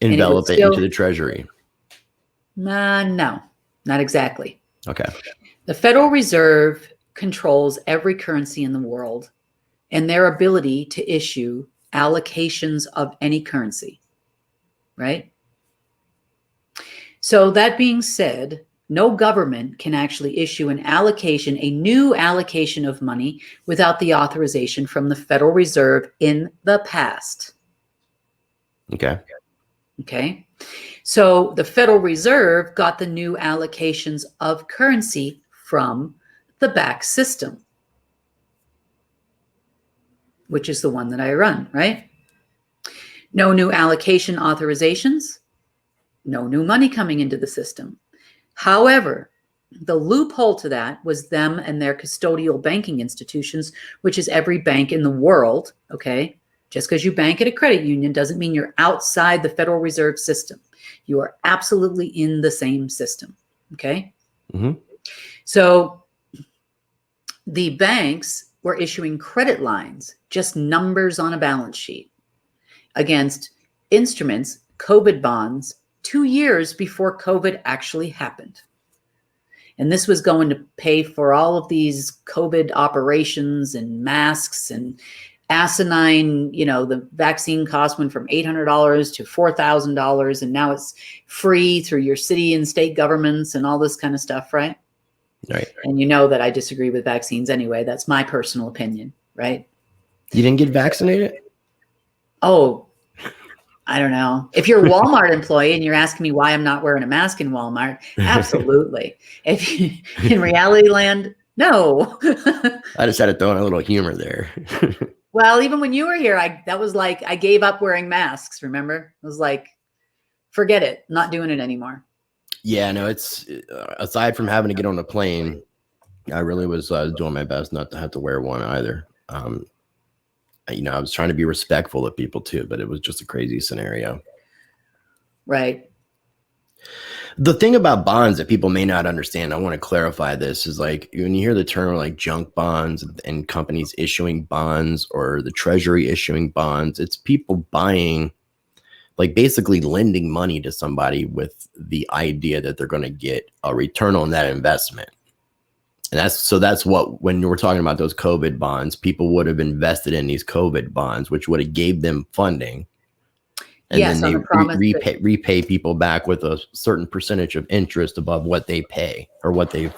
Envelop it into the Treasury. No, not exactly. Okay. The Federal Reserve controls every currency in the world and their ability to issue allocations of any currency. Right? So that being said, no government can actually issue a new allocation of money without the authorization from the Federal Reserve in the past. Okay. So the Federal Reserve got the new allocations of currency from the back system, which is the one that I run, right? No new allocation authorizations, no new money coming into the system. However, the loophole to that was them and their custodial banking institutions, which is every bank in the world, okay? Just because you bank at a credit union doesn't mean you're outside the Federal Reserve system. You are absolutely in the same system, okay? Mm-hmm. So the banks were issuing credit lines, just numbers on a balance sheet, against instruments, COVID bonds, 2 years before COVID actually happened. And this was going to pay for all of these COVID operations and masks and asinine, the vaccine cost went from $800 to $4,000. And now it's free through your city and state governments and all this kind of stuff, right? Right. And you know that I disagree with vaccines anyway. That's my personal opinion, right? You didn't get vaccinated? Oh, I don't know. If you're a Walmart employee and you're asking me why I'm not wearing a mask in Walmart, absolutely. In reality land, no. I just had to throw in a little humor there. Well, even when you were here, I gave up wearing masks, remember? It was like, forget it, not doing it anymore. Yeah, no, it's aside from having to get on a plane, I really was doing my best not to have to wear one either. I was trying to be respectful of people too, but it was just a crazy scenario. Right. The thing about bonds that people may not understand, I want to clarify this, is like when you hear the term like junk bonds and companies issuing bonds or the Treasury issuing bonds, it's people buying like basically lending money to somebody with the idea that they're going to get a return on that investment. And that's what, when we're talking about those COVID bonds, people would have invested in these COVID bonds, which would have gave them funding. And yes, then on they the promise repay people back with a certain percentage of interest above what they pay or what they've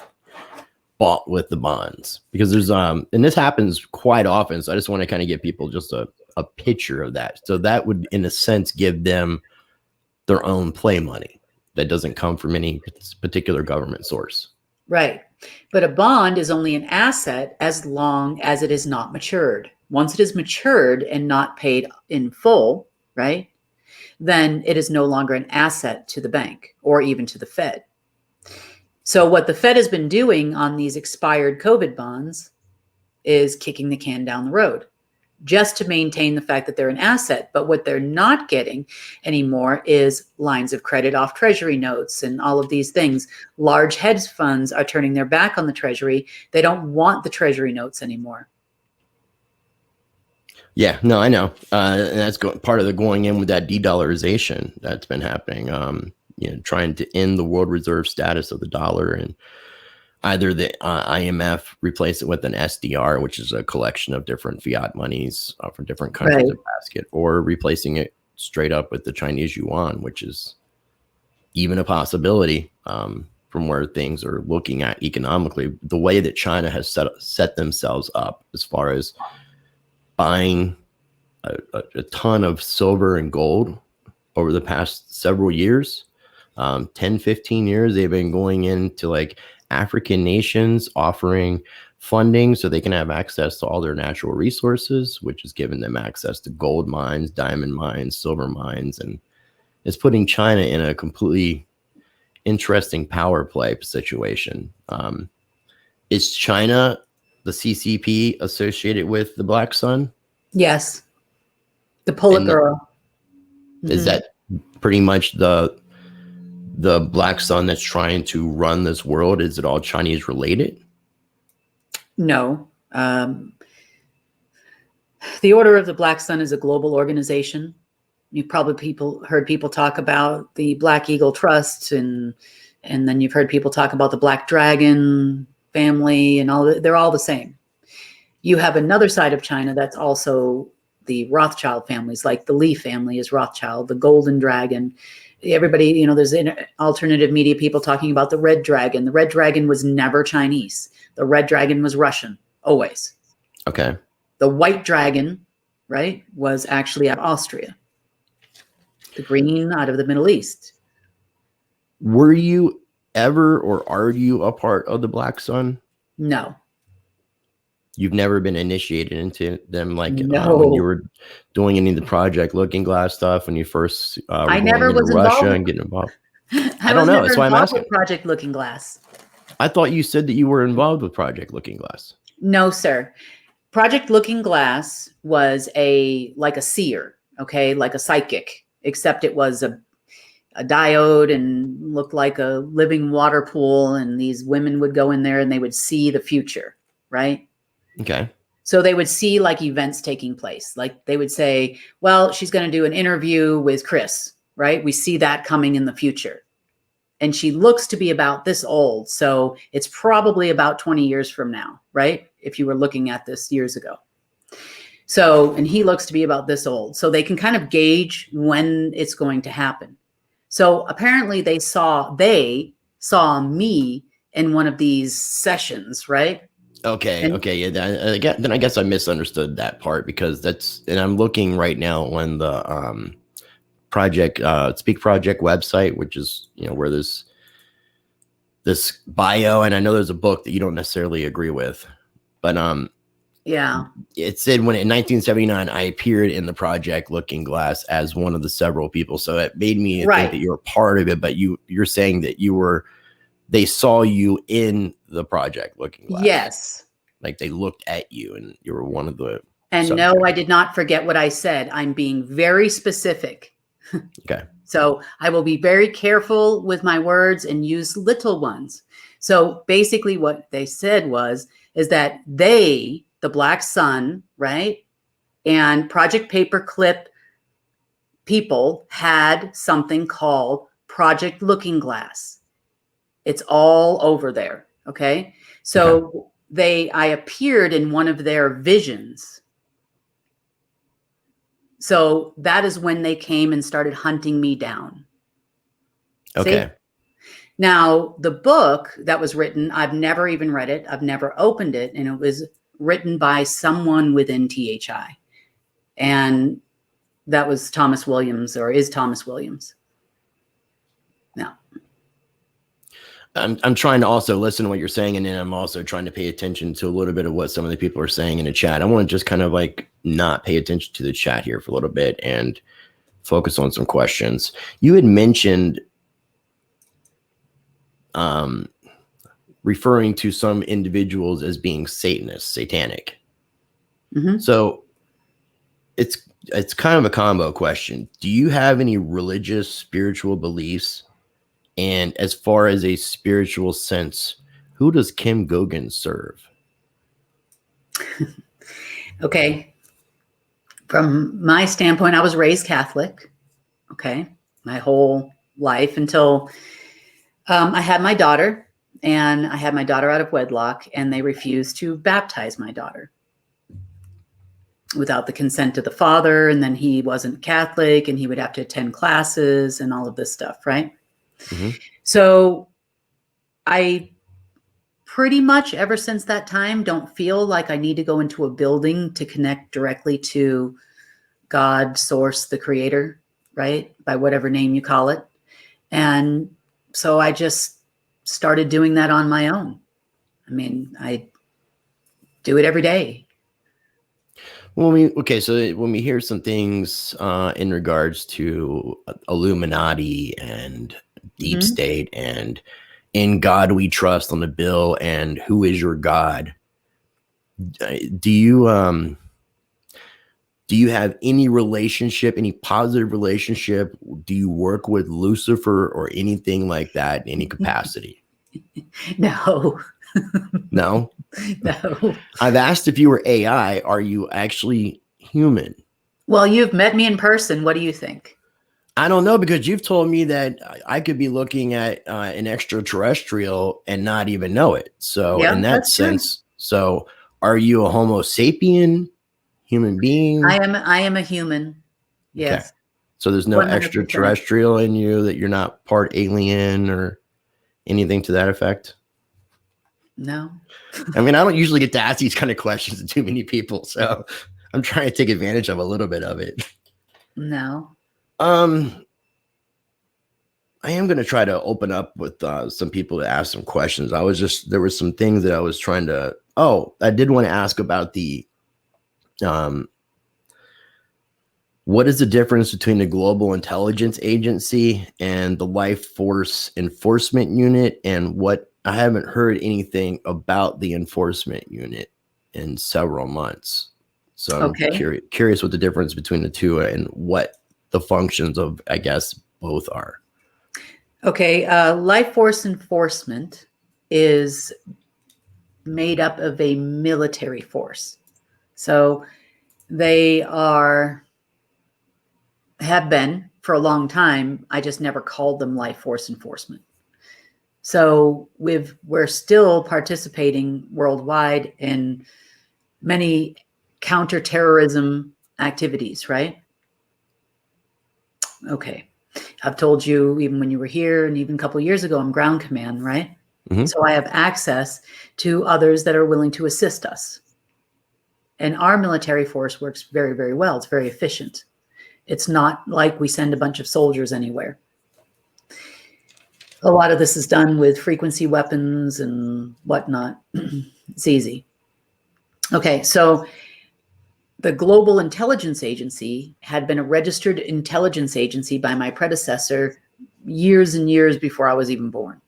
bought with the bonds. Because there's and this happens quite often. So I just want to kind of give people just a picture of that. So that would, in a sense, give them their own play money that doesn't come from any particular government source. right. But a bond is only an asset as long as it is not matured. Once it is matured and not paid in full, right, then it is no longer an asset to the bank or even to the Fed. So what the Fed has been doing on these expired COVID bonds is kicking the can down the road just to maintain the fact that they're an asset. But what they're not getting anymore is lines of credit off Treasury notes and all of these things. Large hedge funds are turning their back on the Treasury. They don't want the Treasury notes anymore. Yeah, no, I know. And that's part of the going in with that de-dollarization that's been happening. Trying to end the world reserve status of the dollar, and either the IMF replace it with an SDR, which is a collection of different fiat monies from different countries, Right. a basket, or replacing it straight up with the Chinese yuan, which is even a possibility from where things are looking at economically. The way that China has set themselves up as far as buying a ton of silver and gold over the past several years, 10, 15 years, they've been going into like African nations offering funding so they can have access to all their natural resources, which has given them access to gold mines, diamond mines, silver mines, and it's putting China in a completely interesting power play situation. Is China, the CCP, associated with the Black Sun? Yes. The Politburo. Is that pretty much the Black Sun that's trying to run this world? Is it all Chinese related? No. The Order of the Black Sun is a global organization. You've probably heard people talk about the Black Eagle Trust, and then you've heard people talk about the Black Dragon family, and they're all the same. You have another side of China that's also the Rothschild families, like the Li family is Rothschild, the Golden Dragon. Everybody, there's alternative media people talking about the Red Dragon. The Red Dragon was never Chinese. The Red Dragon was Russian, always. Okay. The White Dragon, right, was actually out of Austria. The green out of the Middle East. Were you ever, or are you a part of the Black Sun? No. You've never been initiated into them, like No. when you were doing any of the Project Looking Glass stuff, when you first I were never going into was Russia involved. and getting involved? I don't know. never That's why I'm involved asking. with Project Looking Glass. I thought you said that you were involved with Project Looking Glass. No, sir. Project Looking Glass was like a seer, okay, like a psychic, except it was a diode and looked like a living water pool, and these women would go in there and they would see the future, right? Okay. So they would see like events taking place. Like they would say, well, she's going to do an interview with Chris, right? We see that coming in the future. And she looks to be about this old. So it's probably about 20 years from now, right? If you were looking at this years ago. So, and he looks to be about this old. So they can kind of gauge when it's going to happen. So apparently they saw me in one of these sessions, right? Okay. Yeah. Then I guess I misunderstood that part, because and I'm looking right now on the Speak Project website, which is, where this bio, and I know there's a book that you don't necessarily agree with, but yeah, it said in 1979 I appeared in the Project Looking Glass as one of the several people, so it made me think that you were part of it. But you're saying that they saw you in the Project Looking Glass. Yes. Like they looked at you and you were one of the. And subjects. no, I did not forget what I said. I'm being very specific. Okay. So I will be very careful with my words and use little ones. So basically what they said is that the Black Sun, right, and Project Paperclip people had something called Project Looking Glass. It's all over there. Okay. So I appeared in one of their visions. So that is when they came and started hunting me down. Okay. See? Now, the book that was written, I've never even read it. I've never opened it. And it was written by someone within THI. And that was Thomas Williams, or is Thomas Williams. Now, I'm trying to also listen to what you're saying, and then I'm also trying to pay attention to a little bit of what some of the people are saying in the chat. I want to just kind of like not pay attention to the chat here for a little bit and focus on some questions. You had mentioned referring to some individuals as being Satanists, satanic. mm-hmm. So it's kind of a combo question. Do you have any religious, spiritual beliefs? And as far as a spiritual sense, who does Kim Goguen serve? Okay. From my standpoint, I was raised Catholic. Okay. My whole life until I had my daughter, and I had my daughter out of wedlock, and they refused to baptize my daughter without the consent of the father. And then he wasn't Catholic, and he would have to attend classes and all of this stuff. Right. Mm-hmm. So I pretty much ever since that time don't feel like I need to go into a building to connect directly to God, source, the creator, right? By whatever name you call it. And so I just started doing that on my own. I mean, I do it every day. So when we hear some things in regards to Illuminati and deep Mm-hmm. state and in God we trust on the bill and who is your God, do you have any relationship, any positive relationship? Do you work with Lucifer or anything like that in any capacity? No. No? No. I've asked if you were AI. Are you actually human? Well, you've met me in person. What do you think? I don't know, because you've told me that I could be looking at an extraterrestrial and not even know it. So Yeah, in that that's true. sense, so are you a Homo sapien human being? I am a human. Yes. Okay. So there's no 100%. extraterrestrial in you, that you're not part alien or anything to that effect? No. I mean, I don't usually get to ask these kind of questions to too many people, so I'm trying to take advantage of a little bit of it. No. I am going to try to open up with some people to ask some questions. There were some things that I was trying to, I did want to ask about the, what is the difference between the Global Intelligence Agency and the Life Force Enforcement Unit? And I haven't heard anything about the enforcement unit in several months. So I'm curious what the difference between the two and what the functions of, I guess, both are. Okay. Life Force Enforcement is made up of a military force. So they have been for a long time. I just never called them Life Force Enforcement. So we're still participating worldwide in many counterterrorism activities, right? Okay. I've told you, even when you were here and even a couple of years ago, I'm ground command, right? Mm-hmm. So I have access to others that are willing to assist us. And our military force works very, very well. It's very efficient. It's not like we send a bunch of soldiers anywhere. A lot of this is done with frequency weapons and whatnot. It's easy. Okay, so the Global Intelligence Agency had been a registered intelligence agency by my predecessor years and years before I was even born.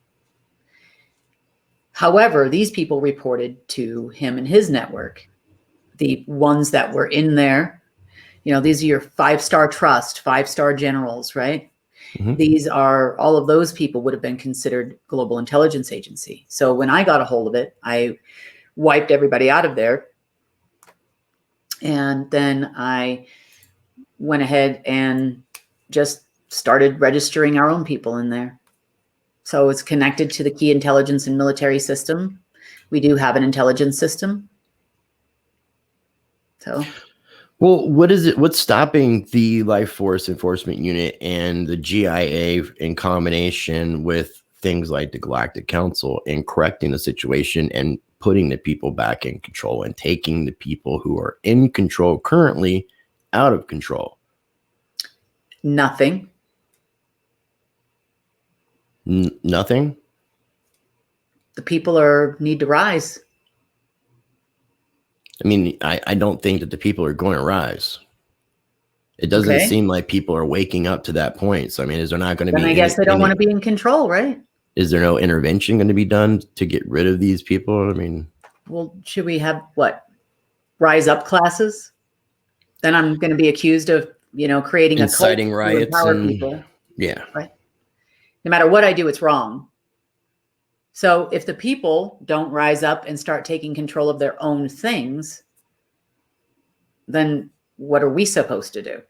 However, these people reported to him and his network, the ones that were in there. You know, these are your 5-star trust, 5-star generals, right? Mm-hmm. These are, all of those people would have been considered Global Intelligence Agency. So when I got a hold of it, I wiped everybody out of there. And then I went ahead and just started registering our own people in there. So it's connected to the key intelligence and military system. We do have an intelligence system. So, well, what is it? What's stopping the Life Force Enforcement Unit and the GIA in combination with things like the Galactic Council in correcting the situation and putting the people back in control and taking the people who are in control currently out of control? nothing. Nothing. The people need to rise. I mean, I don't think that the people are going to rise. It doesn't seem like people are waking up to that point. So, I mean, is there not going to be? I guess they don't want to be in control, right? Is there no intervention going to be done to get rid of these people? I mean, well, should we have rise up classes? Then I'm going to be accused of, creating inciting riots and people. Yeah. Right. No matter what I do, it's wrong. So if the people don't rise up and start taking control of their own things, then what are we supposed to do?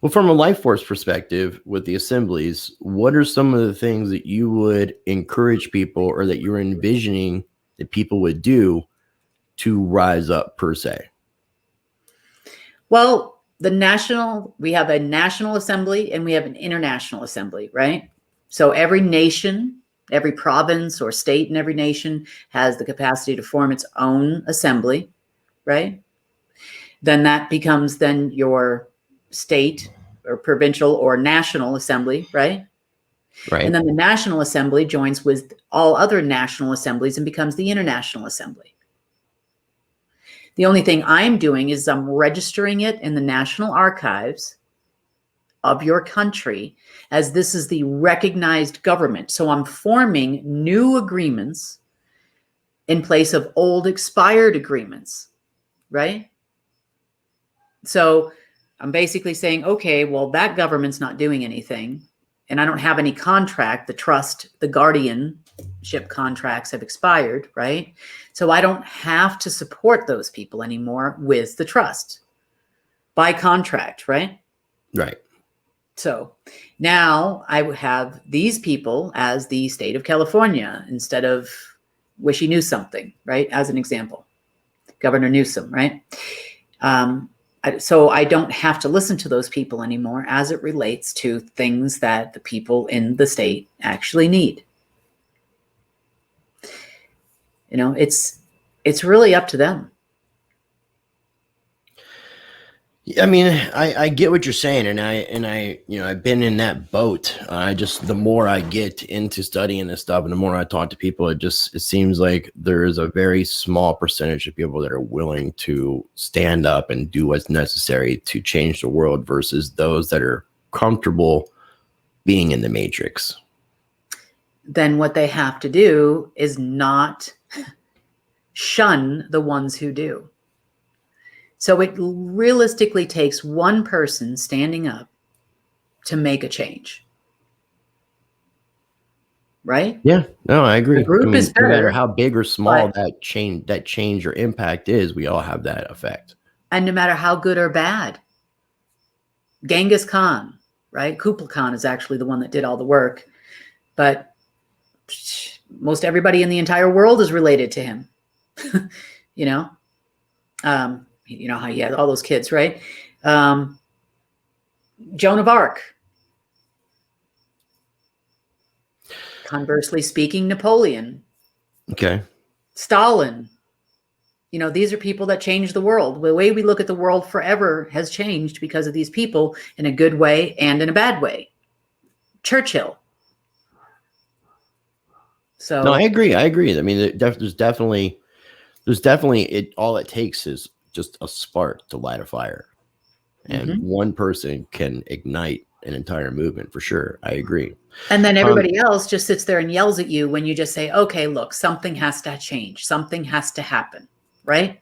Well, from a Life Force perspective with the assemblies, what are some of the things that you would encourage people or that you're envisioning that people would do to rise up per se? Well, we have a national assembly and we have an international assembly, right? So every nation, every province or state in every nation has the capacity to form its own assembly, right? Then that becomes then your state or provincial or national assembly, right? Right. And then the National Assembly joins with all other national assemblies and becomes the International Assembly. The only thing I'm doing is I'm registering it in the National Archives of your country as this is the recognized government. So I'm forming new agreements in place of old expired agreements, right? So I'm basically saying, okay, well, that government's not doing anything and I don't have any contract. The trust, the guardianship contracts have expired, right? So I don't have to support those people anymore with the trust by contract, right? Right. So now I have these people as the state of California instead of Wishy Knew Something, right? As an example, Governor Newsom, right? So I don't have to listen to those people anymore as it relates to things that the people in the state actually need. It's really up to them. I mean, I get what you're saying, and I I've been in that boat. The more I get into studying this stuff, and the more I talk to people, it seems like there is a very small percentage of people that are willing to stand up and do what's necessary to change the world, versus those that are comfortable being in the matrix. Then what they have to do is not shun the ones who do. So it realistically takes one person standing up to make a change. Right? Yeah, no, I agree. The group is better, no matter how big or small that change or impact is, we all have that effect. And no matter how good or bad. Genghis Khan, right? Kublai Khan is actually the one that did all the work. But most everybody in the entire world is related to him. You know how he had all those kids, right? Joan of Arc. Conversely speaking, Napoleon. Okay. Stalin. These are people that changed the world. The way we look at the world forever has changed because of these people in a good way and in a bad way. Churchill. So no, I agree. I mean, there's definitely all it takes is just a spark to light a fire, and one person can ignite an entire movement for sure. I agree. And then everybody else just sits there and yells at you when you just say, okay, look, something has to change. Something has to happen. Right?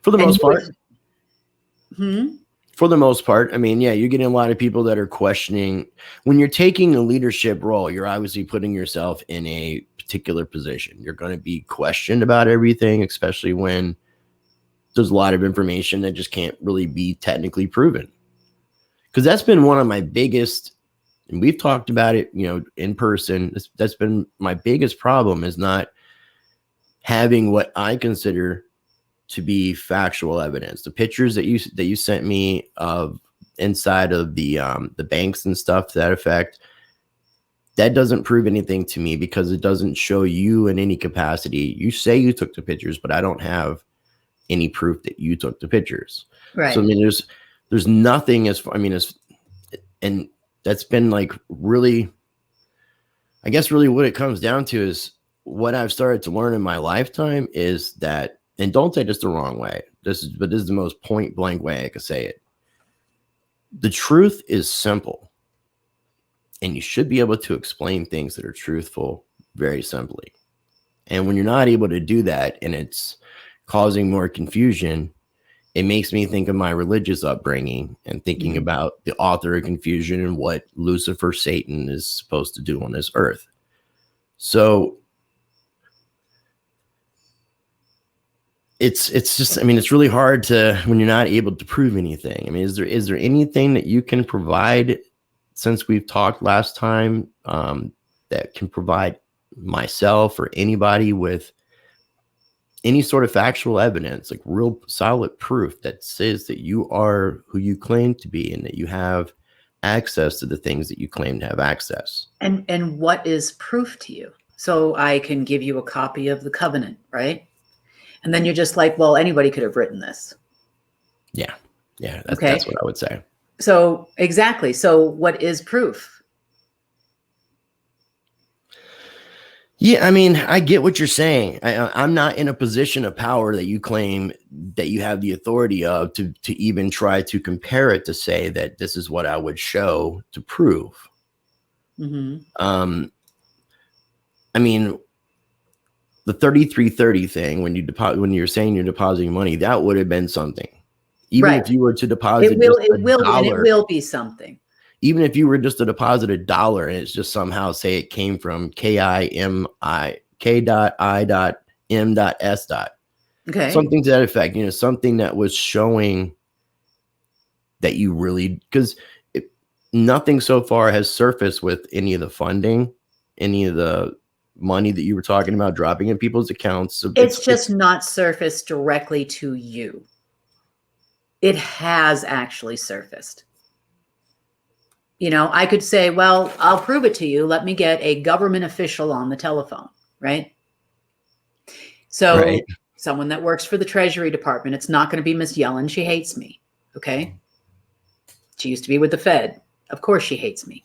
For the most part. For the most part. I mean, yeah, you're getting a lot of people that are questioning. When you're taking a leadership role, you're obviously putting yourself in a particular position. You're going to be questioned about everything, especially when there's a lot of information that just can't really be technically proven. because that's been one of my biggest, and we've talked about it, you know, in person. That's been my biggest problem, is not having what I consider to be factual evidence. The pictures that you sent me of inside of the banks and stuff to that effect, that doesn't prove anything to me, because it doesn't show you in any capacity. You say you took the pictures, but I don't have any proof that you took the pictures. Right. So I mean, there's nothing and that's been like really, I guess really what it comes down to is what I've started to learn in my lifetime is that, and don't take this the wrong way, but this is the most point blank way I could say it. The truth is simple, and you should be able to explain things that are truthful very simply. And when you're not able to do that, and it's causing more confusion, it makes me think of my religious upbringing and thinking about the author of confusion and what Lucifer, Satan, is supposed to do on this earth. So it's just, I mean, it's really hard to, when you're not able to prove anything. I mean, is there anything that you can provide, since we've talked last time, that can provide myself or anybody with any sort of factual evidence, like real solid proof that says that you are who you claim to be and that you have access to the things that you claim to have access? And what is proof to you? So I can give you a copy of the covenant, right? And then you're just like, well, anybody could have written this. Yeah. That's what I would say. So exactly. So what is proof? Yeah, I mean, I get what you're saying. I'm not in a position of power that you claim that you have the authority of to even try to compare it, to say that this is what I would show to prove. I mean, the 3330 thing, when you're saying you're depositing money, that would have been something. Even if you were to deposit it will be something. Even if you were just to deposit $1 and it's just somehow say it came from K.I.M.I. K.I.M.S. Okay. Something to that effect, you know, something that was showing that you really, because nothing so far has surfaced with any of the funding, any of the money that you were talking about dropping in people's accounts. So it's just not surfaced directly to you. It has actually surfaced. You know, I could say, well, I'll prove it to you. Let me get a government official on the telephone, right? So someone that works for the Treasury Department, it's not going to be Miss Yellen. She hates me. Okay. She used to be with the Fed. Of course she hates me.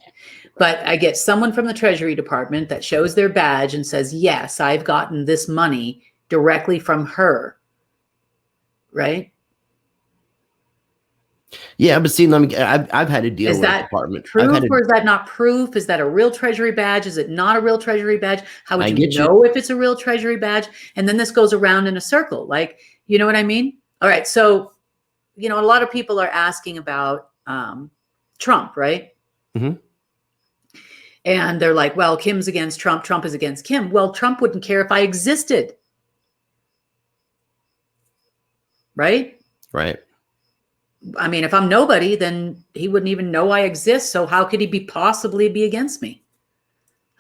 But I get someone from the Treasury Department that shows their badge and says, yes, I've gotten this money directly from her. Right? Yeah, but see, I've had to deal with the department. Proof, or is that not proof? Is that a real Treasury badge? Is it not a real Treasury badge? How would you know if it's a real Treasury badge? And then this goes around in a circle. Like, you know what I mean? All right. So, you know, a lot of people are asking about Trump, right? And they're like, well, Kim's against Trump. Trump is against Kim. Well, Trump wouldn't care if I existed. Right? Right. I mean, if I'm nobody, then he wouldn't even know I exist. So how could he possibly be against me?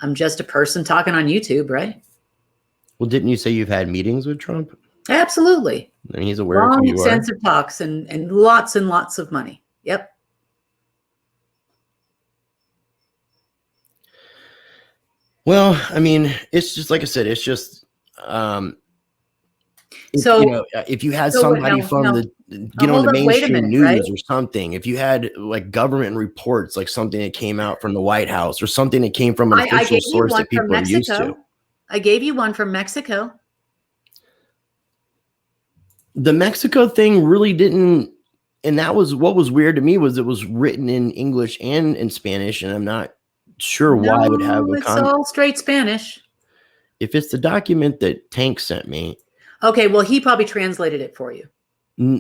I'm just a person talking on YouTube, right? Well, didn't you say you've had meetings with Trump? Absolutely. I mean, he's aware of who you are. Long, extensive talks and lots of money. Yep. Well, I mean, it's just like I said, it's just so, you know, if you had somebody from the, you know, the mainstream news or something, if you had like government reports, like something that came out from the White House or something that came from an official source that people are used to. I gave you one from Mexico. The Mexico thing really didn't, and that was what was weird to me, was it was written in English and in Spanish, and I'm not sure why I would have a it's all straight Spanish. If it's the document that Tank sent me. Okay, well, he probably translated it for you.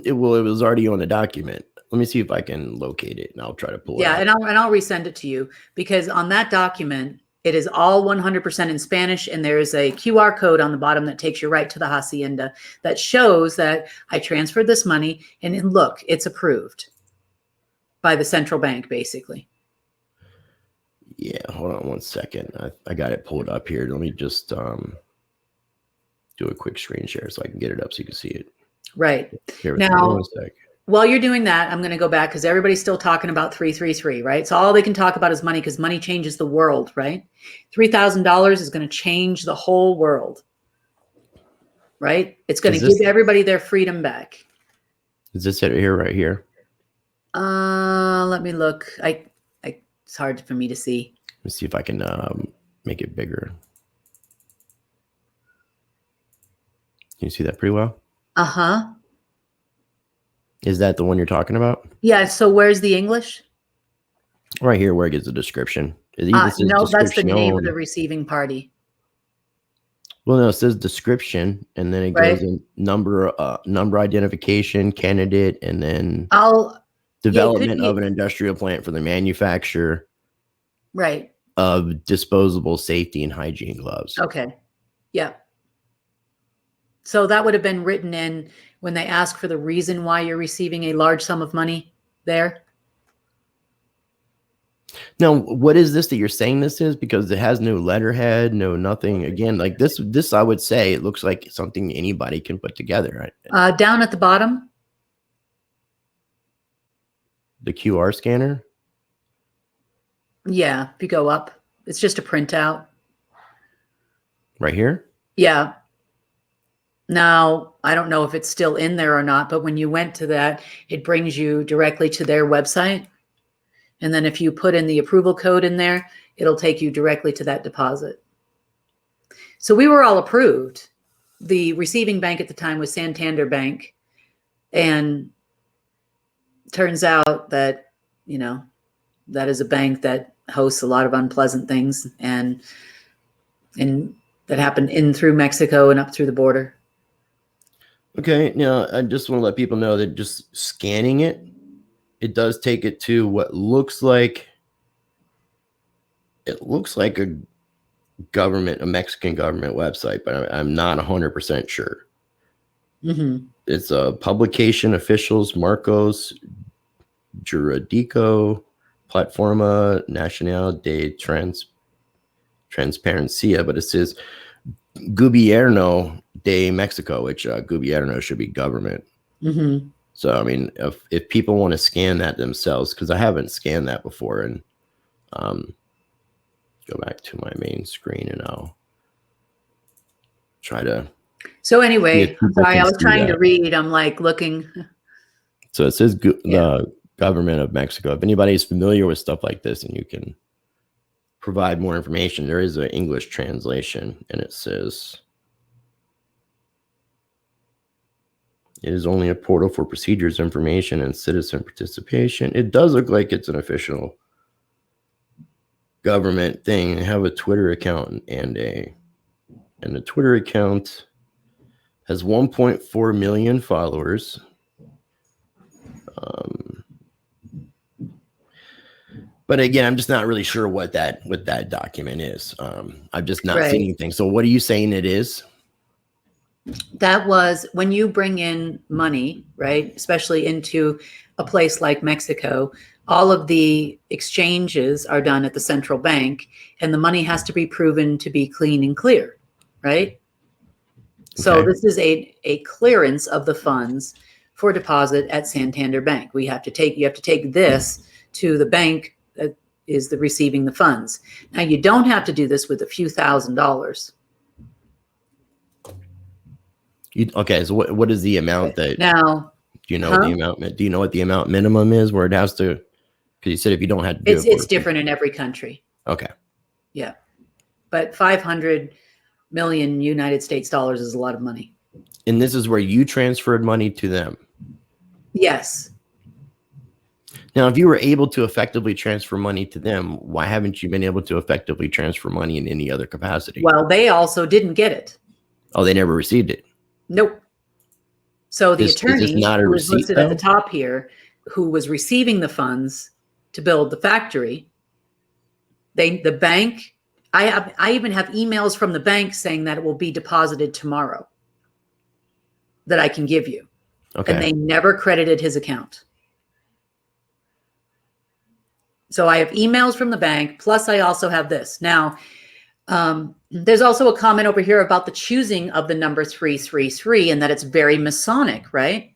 It was already on the document. Let me see if I can locate it, and I'll try to pull it. Yeah, and I'll resend it to you, because on that document, it is all 100% in Spanish, and there is a QR code on the bottom that takes you right to the hacienda that shows that I transferred this money, and look, it's approved. by the central bank, basically. Yeah, hold on one second. I got it pulled up here. Let me just do a quick screen share so I can get it up so you can see it. Right. Here with me Now, one sec. while you're doing that, I'm going to go back because everybody's still talking about 333, right? So all they can talk about is money because money changes the world, right? $3,000 is going to change the whole world, right? It's going to give everybody their freedom back. Is this it here, right here? Let me look. It's hard for me to see. Let's see if I can make it bigger. Can you see that pretty well? Uh-huh. Is that the one you're talking about? Yeah. So where's the English? Right here where it gives the description. No, that's the name of the receiving party. Well, no, it says description, and then it goes in number identification, candidate, and then development of an industrial plant for the manufacture of disposable safety and hygiene gloves. Okay. Yeah. So that would have been written in when they ask for the reason why you're receiving a large sum of money there. Now, what is this that you're saying this is? Because it has no letterhead, no nothing. Again, like this, I would say it looks like something anybody can put together. Right? Down at the bottom. The QR scanner? Yeah, if you go up, it's just a printout. Right here? Yeah. Now, I don't know if it's still in there or not, but when you went to that, it brings you directly to their website. And then if you put in the approval code in there, it'll take you directly to that deposit. So we were all approved. The receiving bank at the time was Santander Bank. And turns out that, that is a bank that hosts a lot of unpleasant things and that happen in through Mexico and up through the border. Okay. Now, I just want to let people know that just scanning it, it does take it to what looks like a Mexican government website, but I'm not 100% sure. Mm-hmm. It's a publication officials Marcos Juridico Plataforma Nacional de Transparencia, but it says Gobierno de Mexico, which Gobierno should be government. Mm-hmm. So, I mean, if people want to scan that themselves, because I haven't scanned that before, and go back to my main screen and I'll try to. So anyway, I'm sorry, I was trying to read. I'm like looking. So it says the government of Mexico. If anybody's familiar with stuff like this and you can provide more information, there is an English translation, and it says, it is only a portal for procedures, information, and citizen participation. It does look like it's an official government thing. They have a Twitter account, and the Twitter account has 1.4 million followers. But again, I'm just not really sure what that document is. I've just not seen anything. So what are you saying it is? That was when you bring in money, right? Especially into a place like Mexico, all of the exchanges are done at the central bank, and the money has to be proven to be clean and clear, right? Okay. So this is a clearance of the funds for deposit at Santander Bank. You have to take this to the bank that is receiving the funds. Now, you don't have to do this with a few $1,000s. Okay, so what is the amount that now? Do you know what the amount? Do you know what the amount minimum is where it has to? Because you said if you don't have to do it's different in every country. Okay. Yeah, but 500 million United States dollars is a lot of money. And this is where you transferred money to them. Yes. Now, if you were able to effectively transfer money to them, why haven't you been able to effectively transfer money in any other capacity? Well, they also didn't get it. Oh, they never received it. Nope. So the attorney who was listed though? At the top here, who was receiving the funds to build the factory, the bank, I even have emails from the bank saying that it will be deposited tomorrow that I can give you. Okay. And they never credited his account. So I have emails from the bank, plus I also have this. Now, there's also a comment over here about the choosing of the number 333 and that it's very Masonic, right?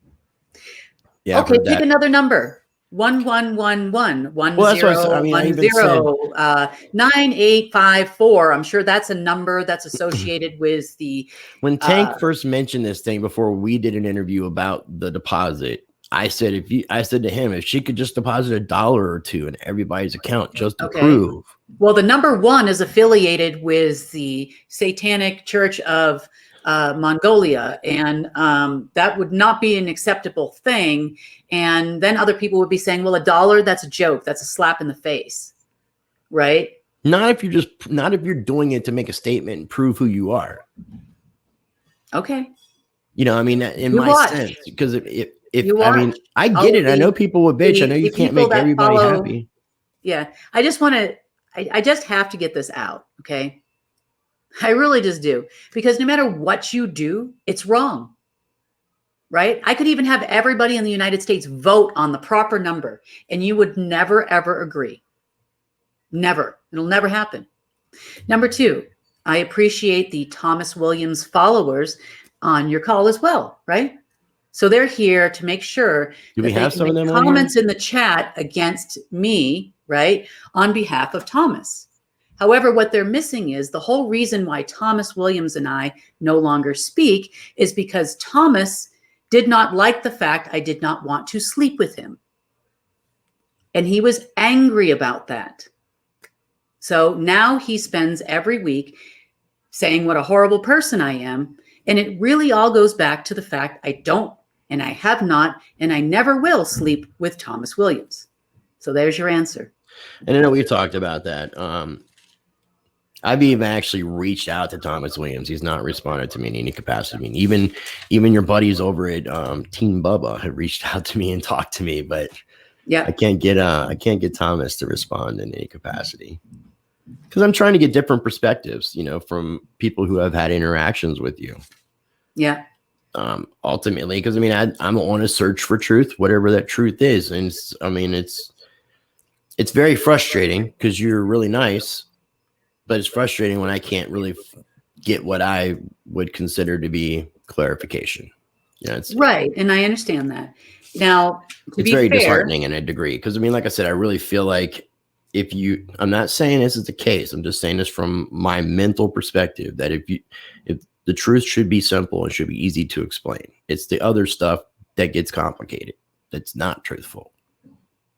Yeah, I've Okay, heard pick that. another number. 1111, Well, that's what I said. I mean, I even said 9854. I'm sure that's a number that's associated with the when Tank first mentioned this thing before we did an interview about the deposit, I said I said to him, if she could just deposit $1 or $2 in everybody's account just to okay. prove. Well, the number 1 is affiliated with the Satanic Church of Mongolia, and that would not be an acceptable thing. And then other people would be saying, well, $1, that's a joke. That's a slap in the face, right? Not if you're doing it to make a statement and prove who you are. Okay. You know, I mean, in my sense, because if I mean, I get it. I know people would bitch. I know you can't make everybody happy. Yeah. I just have to get this out. Okay. I really just do, because no matter what you do, it's wrong. Right? I could even have everybody in the United States vote on the proper number, and you would never, ever agree. Never. It'll never happen. Number 2, I appreciate the Thomas Williams followers on your call as well, right? So they're here to make sure Do that we have they some can of them make on comments here? in the chat against me, right, on behalf of Thomas. However, what they're missing is the whole reason why Thomas Williams and I no longer speak is because Thomas did not like the fact I did not want to sleep with him. And he was angry about that. So now he spends every week saying what a horrible person I am. And it really all goes back to the fact I don't, and I have not, and I never will sleep with Thomas Williams. So there's your answer. And I know we've talked about that. I've even actually reached out to Thomas Williams. He's not responded to me in any capacity. I mean, even your buddies over at Team Bubba have reached out to me and talked to me, but yeah, I can't get Thomas to respond in any capacity, because I'm trying to get different perspectives, you know, from people who have had interactions with you. Yeah. Ultimately, because I mean, I'm on a search for truth, whatever that truth is, and I mean, it's very frustrating because you're really nice. But it's frustrating when I can't really get what I would consider to be clarification. You know, it's right. And I understand that. Now, it's very disheartening in a degree, because I mean, like I said, I really feel like I'm not saying this is the case. I'm just saying this from my mental perspective, that if the truth should be simple, it should be easy to explain. It's the other stuff that gets complicated. That's not truthful.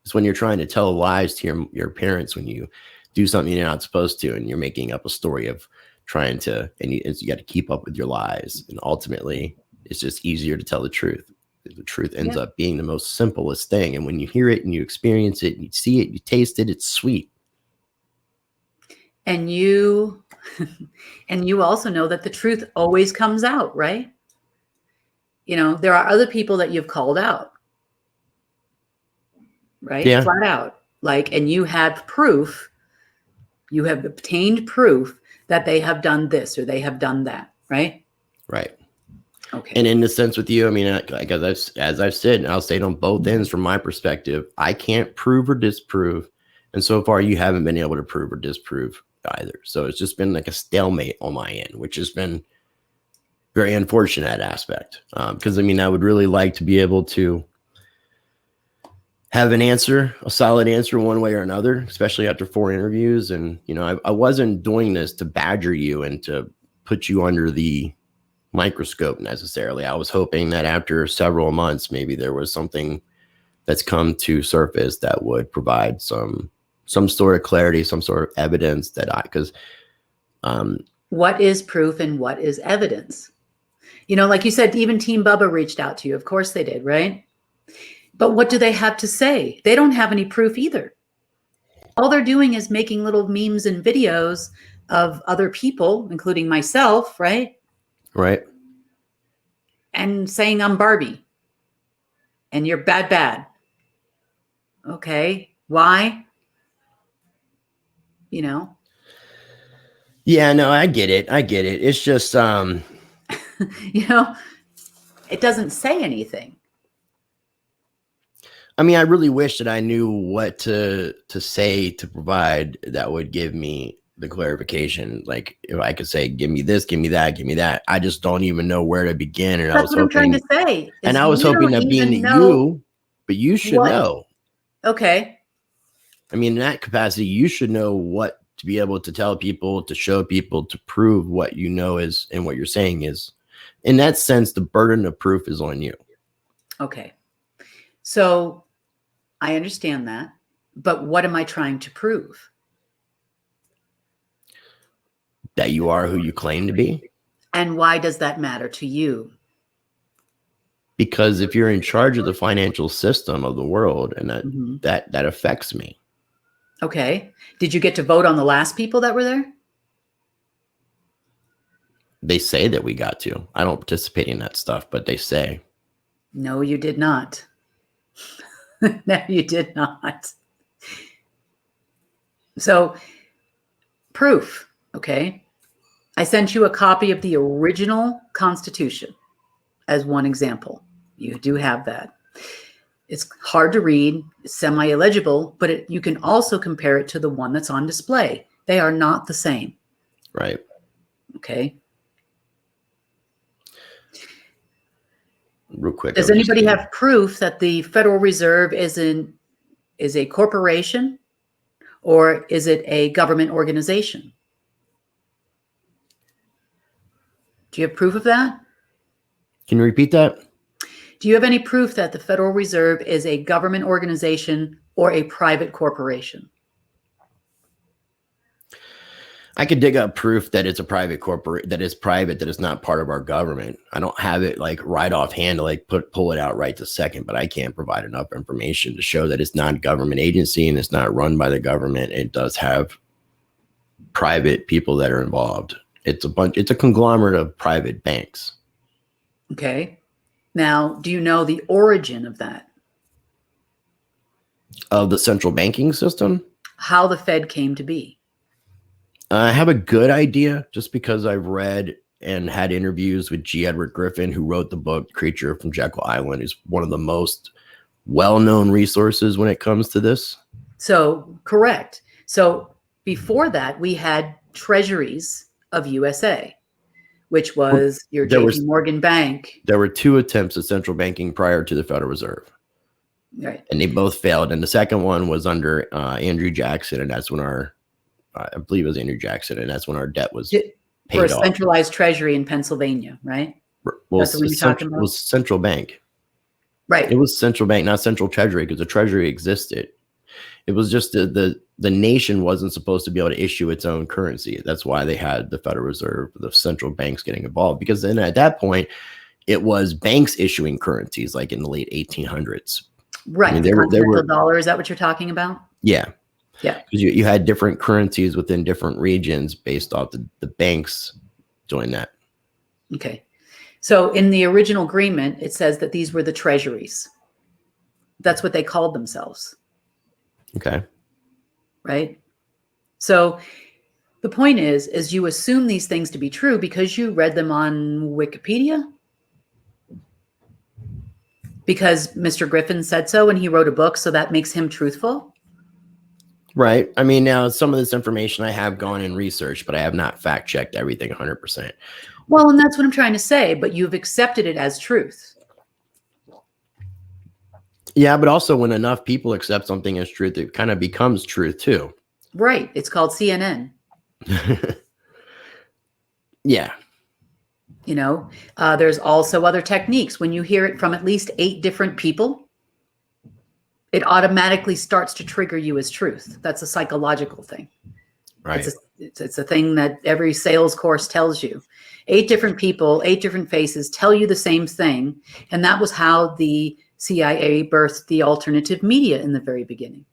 It's when you're trying to tell lies to your parents when you do something you're not supposed to, and you're making up a story of trying to, and you got to keep up with your lies. And ultimately, it's just easier to tell the truth. The truth ends up being the most simplest thing. And when you hear it and you experience it, and you see it, you taste it, it's sweet. And you also know that the truth always comes out, right? You know, there are other people that you've called out, right? Yeah. Flat out. Like, and you have proof. You have obtained proof that they have done this or they have done that, right? Right. Okay. And in the sense with you, I mean, like as I've said, and I'll say it on both ends from my perspective, I can't prove or disprove. And so far, you haven't been able to prove or disprove either. So it's just been like a stalemate on my end, which has been very unfortunate aspect. Because I mean, I would really like to be able to have an answer, a solid answer one way or another, especially after 4 interviews. And, you know, I wasn't doing this to badger you and to put you under the microscope necessarily. I was hoping that after several months, maybe there was something that's come to surface that would provide some sort of clarity, some sort of evidence that what is proof and what is evidence? You know, like you said, even Team Bubba reached out to you. Of course they did, right? But what do they have to say? They don't have any proof either. All they're doing is making little memes and videos of other people, including myself, right? Right. And saying I'm Barbie and you're bad. Okay. Why? You know? Yeah, no, I get it. It's just, you know, it doesn't say anything. I mean, I really wish that I knew what to say to provide that would give me the clarification. Like if I could say, give me this, give me that, give me that. I just don't even know where to begin. And That's what I'm trying to say. and Is I was you hoping don't that being even know but you should what. know. Okay. I mean, in that capacity, you should know what to be able to tell people, to show people, to prove what you know is and what you're saying is. In that sense, the burden of proof is on you. Okay. So I understand that, but what am I trying to prove? That you are who you claim to be. And why does that matter to you? Because if you're in charge of the financial system of the world, and that affects me. Okay. Did you get to vote on the last people that were there? They say that we got to. I don't participate in that stuff, but they say. No, you did not. No, you did not. So, proof, okay? I sent you a copy of the original Constitution as one example. You do have that. It's hard to read, semi-illegible, but you can also compare it to the one that's on display. They are not the same. Right. Okay. Real quick. Does anybody have proof that the Federal Reserve is a corporation or is it a government organization? Do you have proof of that? Can you repeat that? Do you have any proof that the Federal Reserve is a government organization or a private corporation? I could dig up proof that it's a private corporate, that is private, that is not part of our government. I don't have it like right offhand to like pull it out right this second, but I can't provide enough information to show that it's not a government agency and it's not run by the government. It does have private people that are involved. It's a conglomerate of private banks. Okay. Now, do you know the origin of that? Of the central banking system? How the Fed came to be? I have a good idea just because I've read and had interviews with G. Edward Griffin, who wrote the book Creature from Jekyll Island. Is one of the most well-known resources when it comes to this. So, correct. So before that, we had treasuries of USA, which was your JP Morgan Bank. There were two attempts at central banking prior to the Federal Reserve. Right. And they both failed. And the second one was under Andrew Jackson. And that's when I believe it was Andrew Jackson. And that's when our debt was paid for a off. centralized treasury in Pennsylvania, right? Well, that's what you're talking about? It was central bank. Right. It was central bank, not central treasury, because the treasury existed. It was just the nation wasn't supposed to be able to issue its own currency. That's why they had the Federal Reserve, the central banks getting involved, because then at that point, it was banks issuing currencies like in the late 1800s. Right. I mean, they were dollar. Is that what you're talking about? Yeah. Yeah. Because you had different currencies within different regions based off the banks doing that. Okay. So in the original agreement, it says that these were the treasuries. That's what they called themselves. Okay. Right. So the point is you assume these things to be true because you read them on Wikipedia. Because Mr. Griffin said so and he wrote a book, so that makes him truthful. Right. I mean, now some of this information I have gone and researched, but I have not fact checked everything 100%. Well, and that's what I'm trying to say, but you've accepted it as truth. Yeah, but also when enough people accept something as truth, it kind of becomes truth too. Right. It's called CNN. Yeah. You know, there's also other techniques. When you hear it from at least 8 different people, it automatically starts to trigger you as truth. That's a psychological thing. Right. It's a thing that every sales course tells you. 8 different people, 8 different faces tell you the same thing. And that was how the CIA birthed the alternative media in the very beginning.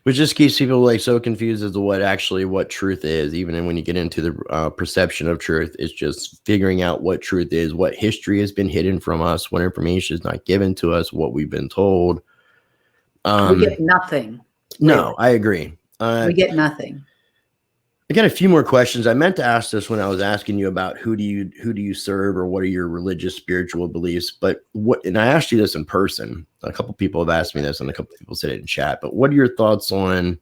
Which just keeps people like so confused as to what truth is. Even when you get into the perception of truth, it's just figuring out what truth is, what history has been hidden from us, what information is not given to us, what we've been told. We get nothing. No, I agree. We get nothing. I got a few more questions. I meant to ask this when I was asking you about who do you serve or what are your religious spiritual beliefs, but and I asked you this in person. A couple people have asked me this and a couple people said it in chat, but what are your thoughts on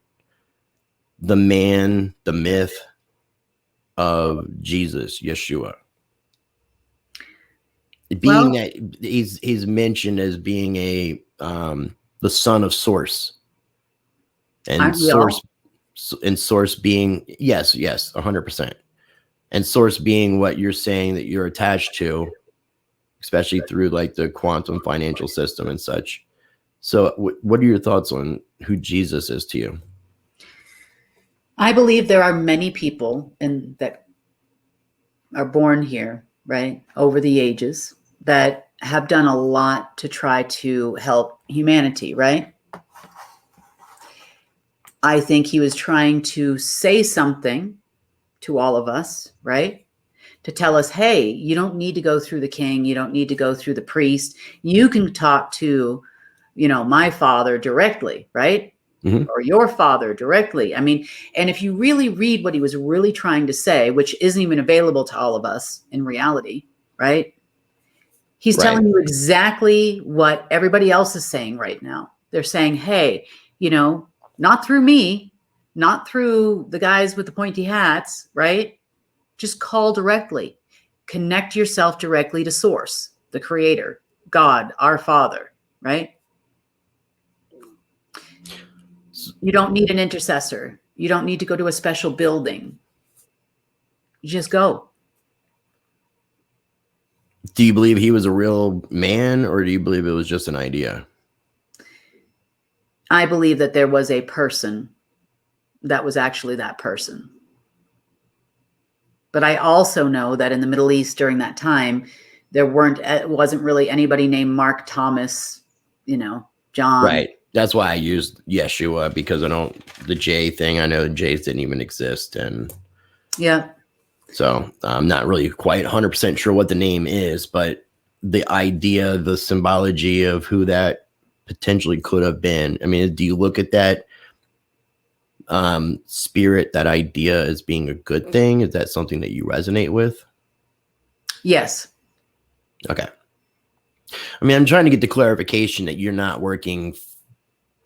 the man, the myth of Jesus, Yeshua? Being that he's mentioned as being the son of Source, and Source being yes, 100%, and Source being what you're saying that you're attached to, especially through like the quantum financial system and such. So, what are your thoughts on who Jesus is to you? I believe there are many people that are born here, right, over the ages that have done a lot to try to help humanity, right? I think he was trying to say something to all of us, right? To tell us, hey, you don't need to go through the king. You don't need to go through the priest. You can talk to, my father directly, right? Mm-hmm. Or your father directly. I mean, and if you really read what he was really trying to say, which isn't even available to all of us in reality, right? He's telling you exactly what everybody else is saying right now. They're saying, hey, not through me, not through the guys with the pointy hats, right? Just call directly. Connect yourself directly to Source, the Creator, God, our Father, right? You don't need an intercessor. You don't need to go to a special building. You just go. Do you believe he was a real man, or do you believe it was just an idea? I believe that there was a person that was actually that person. But I also know that in the Middle East during that time, it wasn't really anybody named Mark, Thomas, John. Right. That's why I used Yeshua, because the J thing, I know the J's didn't even exist. And yeah. So I'm not really quite 100% sure what the name is, but the idea, the symbology of who that potentially could have been. I mean, do you look at that spirit, that idea, as being a good thing? Is that something that you resonate with? Yes. Okay. I mean, I'm trying to get the clarification that you're not working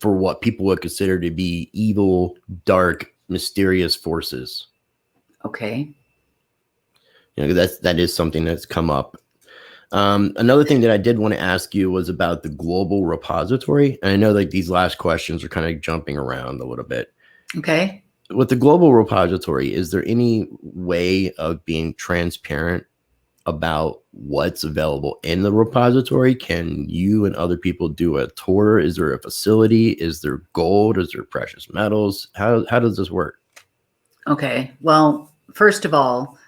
for what people would consider to be evil, dark, mysterious forces. Okay. That is something that's come up. Another thing that I did want to ask you was about the global repository. And I know like these last questions are kind of jumping around a little bit. Okay. With the global repository, is there any way of being transparent about what's available in the repository? Can you and other people do a tour? Is there a facility? Is there gold? Is there precious metals? How does this work? Okay. Well, first of all,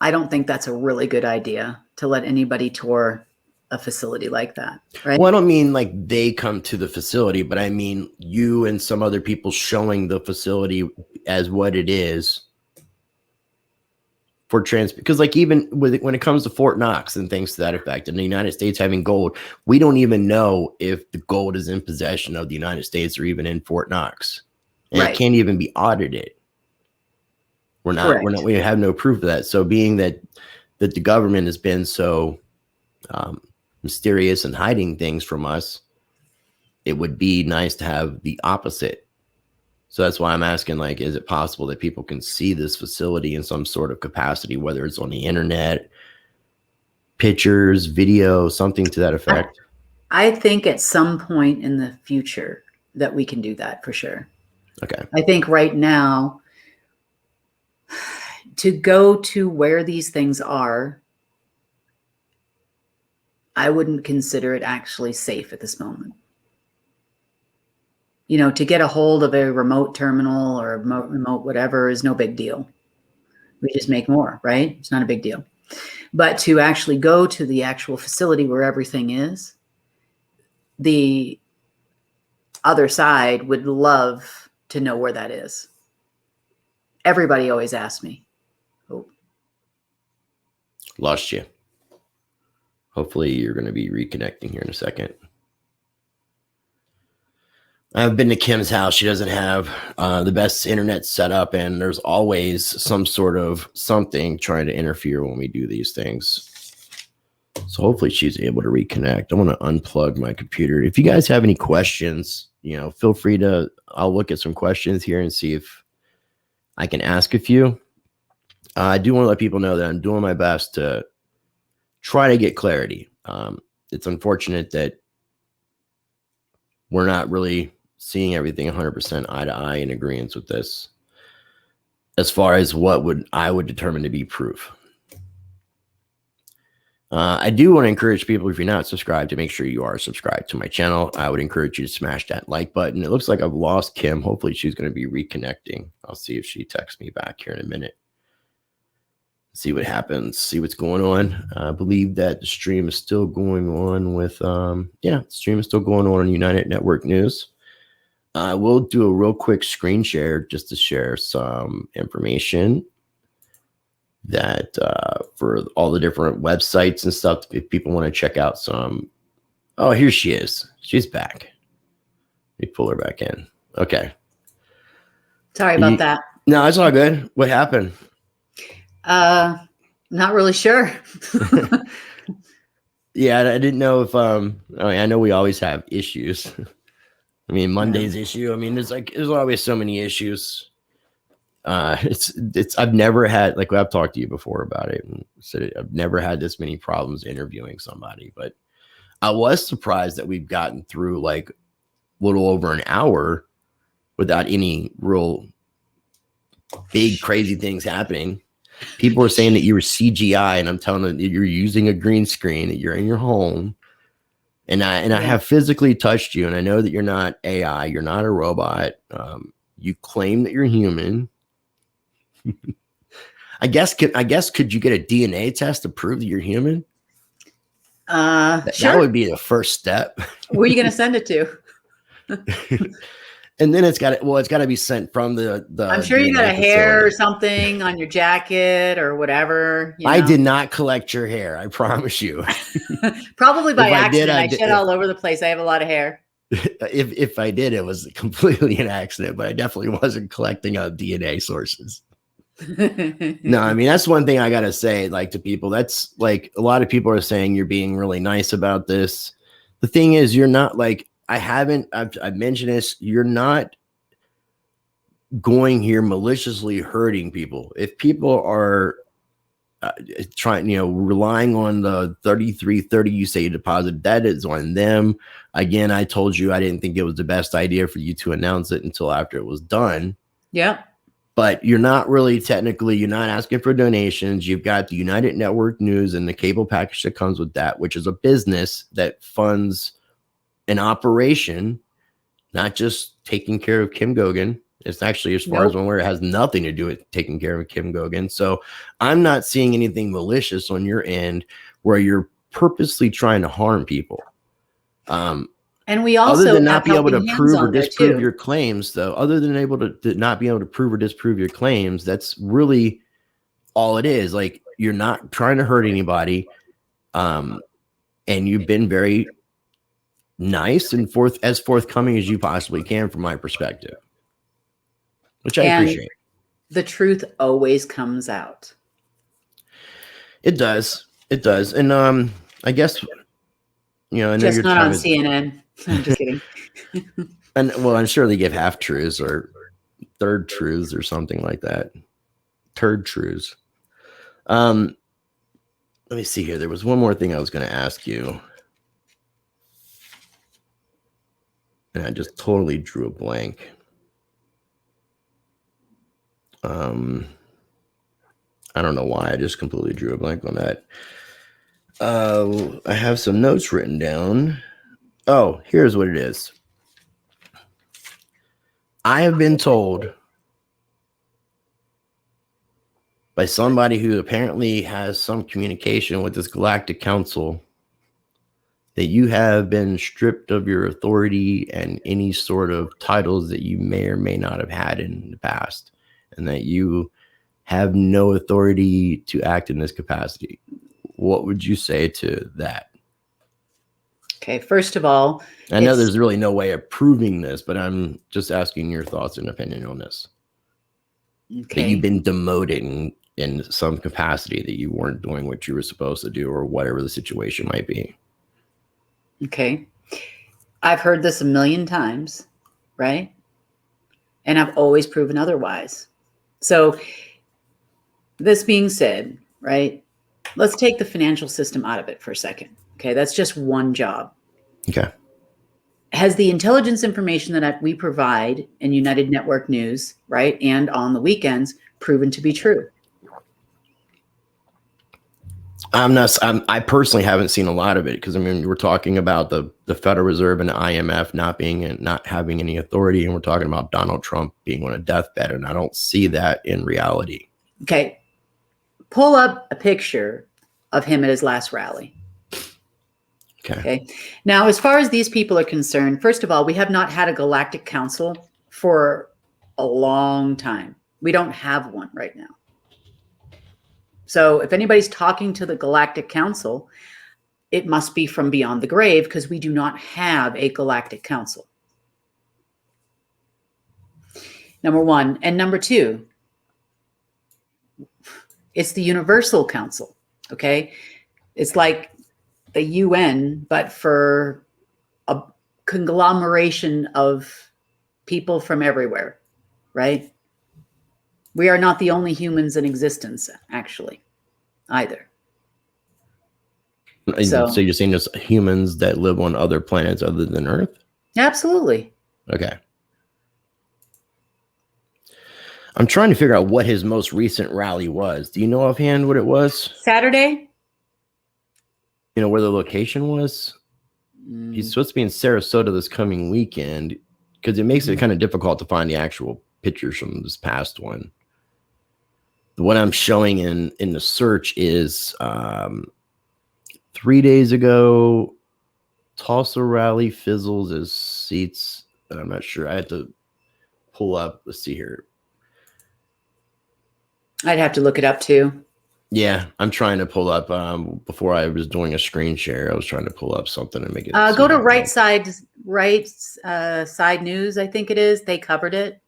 I don't think that's a really good idea to let anybody tour a facility like that, right? Well, I don't mean like they come to the facility, but I mean you and some other people showing the facility as what it is for because like even when it comes to Fort Knox and things to that effect, and the United States having gold, we don't even know if the gold is in possession of the United States or even in Fort Knox, and It can't even be audited. We have no proof of that. So being that the government has been so mysterious and hiding things from us, it would be nice to have the opposite. So that's why I'm asking, like, is it possible that people can see this facility in some sort of capacity, whether it's on the internet, pictures, video, something to that effect? I think at some point in the future that we can do that for sure. Okay. I think right now, to go to where these things are, I wouldn't consider it actually safe at this moment. To get a hold of a remote terminal or a remote whatever is no big deal. We just make more, right? It's not a big deal. But to actually go to the actual facility where everything is, the other side would love to know where that is. Everybody always asks me. Oh. Lost you. Hopefully you're going to be reconnecting here in a second. I've been to Kim's house. She doesn't have the best internet setup, and there's always some sort of something trying to interfere when we do these things. So hopefully she's able to reconnect. I want to unplug my computer. If you guys have any questions, feel free to, I'll look at some questions here and see if I can ask a few. I do want to let people know that I'm doing my best to try to get clarity. It's unfortunate that we're not really seeing everything 100% eye to eye in agreement with this, as far as what I would determine to be proof. I do want to encourage people, if you're not subscribed, to make sure you are subscribed to my channel. I would encourage you to smash that like button. It looks like I've lost Kim. Hopefully she's going to be reconnecting. I'll see if she texts me back here in a minute. See what happens, see what's going on. I believe that the stream is still going on with, the stream is still going on United Network News. I will do a real quick screen share just to share some information that for all the different websites and stuff, if people want to check out some. Oh, here she is. She's back. Let me pull her back in. Okay. Sorry about that. No, it's all good. What happened? Not really sure. Yeah, I didn't know if I know we always have issues. I mean, Monday's issue. I mean, there's always so many issues. I've never had, like, I've talked to you before about it and said I've never had this many problems interviewing somebody, but I was surprised that we've gotten through like a little over an hour without any real big crazy things happening. People are saying that you were CGI, and I'm telling them that you're using a green screen, that you're in your home. And I have physically touched you, and I know that you're not AI, you're not a robot. You claim that you're human. I guess could you get a DNA test to prove that you're human? Sure. That would be the first step. Where are you going to send it to? And then it's got to be sent from the I'm sure you got a hair or something on your jacket or whatever. I did not collect your hair. I promise you. Probably by accident. I shed all over the place. I have a lot of hair. If I did, it was completely an accident, but I definitely wasn't collecting DNA sources. No, I mean, that's one thing I got to say, like, to people. That's like, a lot of people are saying you're being really nice about this. The thing is, you're not, like, I've mentioned this, you're not going here maliciously hurting people. If people are relying on the 3330 you say you deposit, that is on them. Again, I told you I didn't think it was the best idea for you to announce it until after it was done. Yeah. But you're not really technically, you're not asking for donations. You've got the United Network News and the cable package that comes with that, which is a business that funds an operation, not just taking care of Kim Goguen. It's actually, as far as I'm aware, it has nothing to do with taking care of Kim Goguen. So I'm not seeing anything malicious on your end where you're purposely trying to harm people. And we also, other than not be able to prove or disprove your claims, though, other than able to not be able to prove or disprove your claims, that's really all it is. Like, you're not trying to hurt anybody. And you've been very nice and as forthcoming as you possibly can from my perspective, which I appreciate. The truth always comes out. It does. And I guess, I know just you're not on CNN. I'm just kidding. And well, I'm sure they give half truths or third truths or something like that. Turd truths. Let me see here. There was one more thing I was going to ask you. And I just totally drew a blank. I don't know why. I just completely drew a blank on that. I have some notes written down. Oh, here's what it is. I have been told by somebody who apparently has some communication with this Galactic Council that you have been stripped of your authority and any sort of titles that you may or may not have had in the past, and that you have no authority to act in this capacity. What would you say to that? Okay, first of all, I know it's there's really no way of proving this, but I'm just asking your thoughts and opinion on this. That you've okay. been demoted in some capacity, that you weren't doing what you were supposed to do, or whatever the situation might be. Okay. I've heard this a million times, right? And I've always proven otherwise. So, this being said, right, let's take the financial system out of it for a second. Okay, that's just one job. Okay. Has the intelligence information that we provide in United Network News, right, and on the weekends proven to be true? I personally haven't seen a lot of it, because I mean, we're talking about the Federal Reserve and the IMF not having any authority, and we're talking about Donald Trump being on a deathbed, and I don't see that in reality. Okay, pull up a picture of him at his last rally. Okay. Now, as far as these people are concerned, first of all, we have not had a galactic council for a long time. We don't have one right now. So if anybody's talking to the Galactic Council, it must be from beyond the grave, because we do not have a Galactic Council. Number one. And number two, it's the Universal Council. Okay. It's like the UN, but for a conglomeration of people from everywhere, right? We are not the only humans in existence, actually, either. So you're saying there's humans that live on other planets other than Earth? Absolutely. Okay. I'm trying to figure out what his most recent rally was. Do you know offhand what it was? Saturday? You know where the location was? He's supposed to be in Sarasota this coming weekend, because it makes it kind of difficult to find the actual pictures from this past one. The one I'm showing in the search is 3 days ago. Tulsa rally fizzles as seats. I'm not sure. I had to pull up. Let's see here. I'd have to look it up too. Yeah, I'm trying to pull up. Before I was doing a screen share, I was trying to pull up something and make it. Go to right side news. I think it is. They covered it.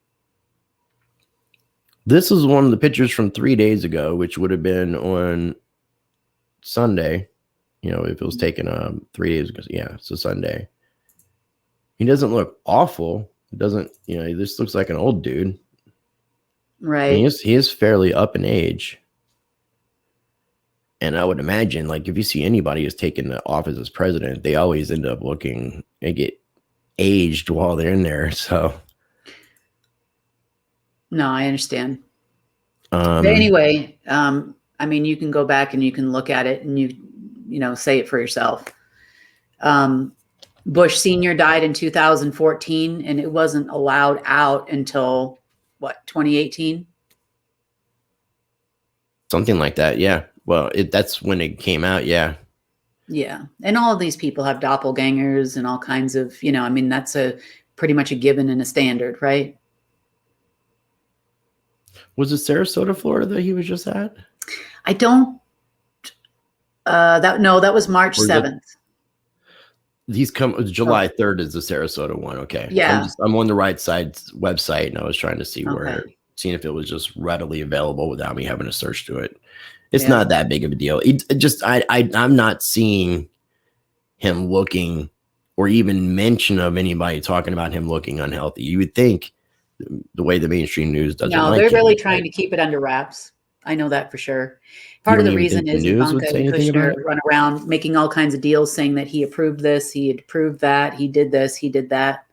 This is one of the pictures from 3 days ago, which would have been on Sunday. You know, if it was taken 3 days ago. Yeah, it's a Sunday. He doesn't look awful. It doesn't, you know, this looks like an old dude. Right. And he is fairly up in age. And I would imagine, like, if you see anybody who's taken the office as president, they always end up looking and get aged while they're in there. So, no, I understand. But anyway, I mean, you can go back and you can look at it and you know, say it for yourself. Bush Sr. died in 2014, and it wasn't allowed out until what, 2018? Something like that. Yeah. Well, that's when it came out. Yeah. Yeah. And all of these people have doppelgangers and all kinds of, you know, I mean, that's pretty much a given and a standard, right? Was it Sarasota, Florida that he was just at? I don't, that was March 7th. He's come July 3rd is the Sarasota one. Okay. Yeah. I'm on the right side website, and I was trying to see seeing if it was just readily available without me having to search to it. It's not that big of a deal. I'm not seeing him looking, or even mention of anybody talking about him looking unhealthy. You would think the way the mainstream news doesn't. No, they're really trying to keep it under wraps. I know that for sure. Part of the reason is Ivanka and Kushner run around making all kinds of deals saying that he approved this, he had approved that, he did this, he did that.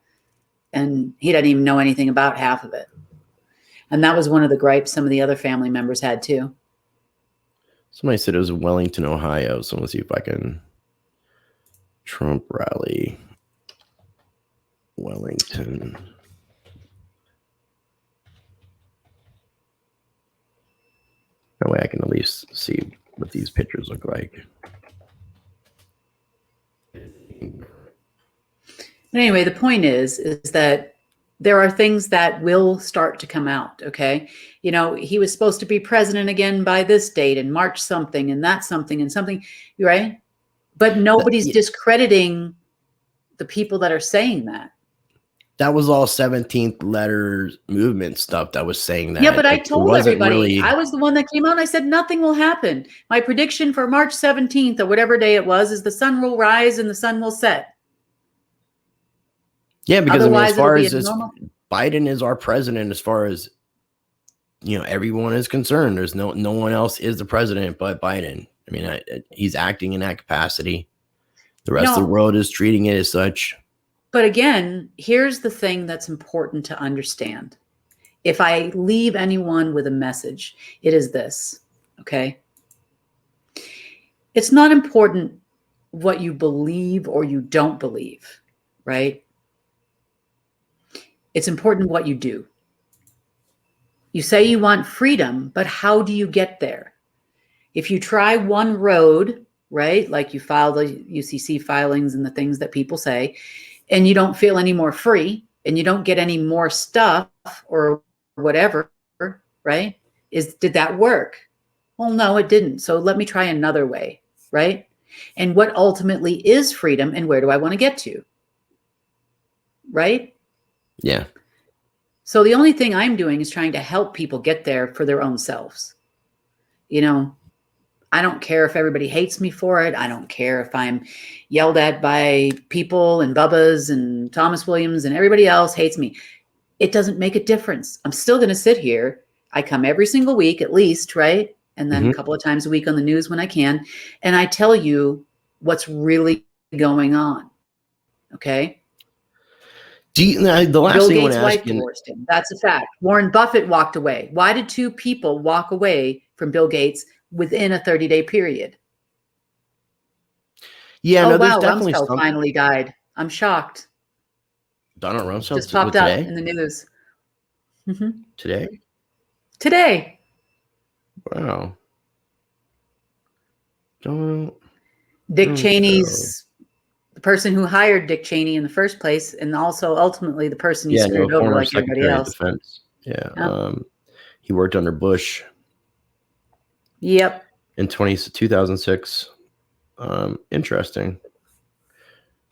And he doesn't even know anything about half of it. And that was one of the gripes some of the other family members had too. Somebody said it was Wellington, Ohio. So let's see if I can. Trump rally. Wellington. That way I can at least see what these pictures look like. But anyway, the point is that there are things that will start to come out, okay? You know, he was supposed to be president again by this date and March something and that something and something, right? But nobody's discrediting the people that are saying that. That was all 17th letter movement stuff that was saying that. Yeah, but I It told wasn't everybody, really. I was the one that came out and I said nothing will happen. My prediction for March 17th or whatever day it was is the sun will rise and the sun will set. Yeah, because I mean, as Otherwise, far it'll be as a normal. Biden is our president, as far as everyone is concerned. There's no one else is the president but Biden. I mean, he's acting in that capacity. The rest of the world is treating it as such. But again, here's the thing that's important to understand. If I leave anyone with a message, it is this, okay? It's not important what you believe or you don't believe, right? It's important what you do. You say you want freedom, but how do you get there? If you try one road, right, like you file the UCC filings and the things that people say, and you don't feel any more free and you don't get any more stuff or whatever, right? Did that work? Well, no, it didn't. So let me try another way, right? And what ultimately is freedom and where do I want to get to? Right? Yeah. So the only thing I'm doing is trying to help people get there for their own selves. I don't care if everybody hates me for it. I don't care if I'm yelled at by people and Bubba's and Thomas Williams and everybody else hates me. It doesn't make a difference. I'm still going to sit here. I come every single week at least, right? And then a couple of times a week on the news when I can. And I tell you what's really going on. Okay? The last Bill thing Gates' I want to wife ask you, divorced him. That's a fact. Warren Buffett walked away. Why did two people walk away from Bill Gates within a 30-day period? Yeah, oh, no, there's wow, definitely Rumsfeld something. finally died. I'm shocked. Donald Rumsfeld Just popped up today? in the news. Today? Today. Wow. Donald Dick Rumsfeld. Cheney's the person who hired Dick Cheney in the first place, and also ultimately the person he screwed over former like everybody Secretary of else. Defense. Yeah. Yeah. He worked under Bush Yep. in 2006. Interesting.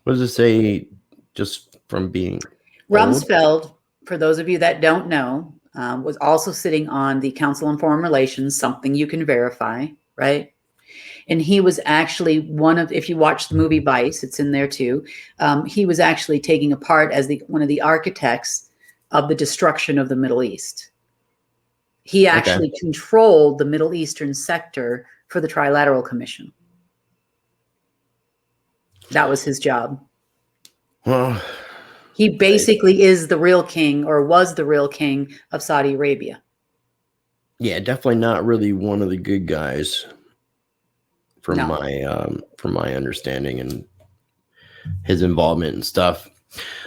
What does it say just from being old? Rumsfeld, for those of you that don't know, was also sitting on the Council on Foreign Relations, something you can verify, right? And he was actually if you watch the movie Vice, it's in there too. He was actually taking a part as one of the architects of the destruction of the Middle East. He actually controlled the Middle Eastern sector for the Trilateral Commission. That was his job. Well, he basically is the real king, or was the real king of Saudi Arabia. Yeah, definitely not really one of the good guys from my understanding and his involvement and stuff.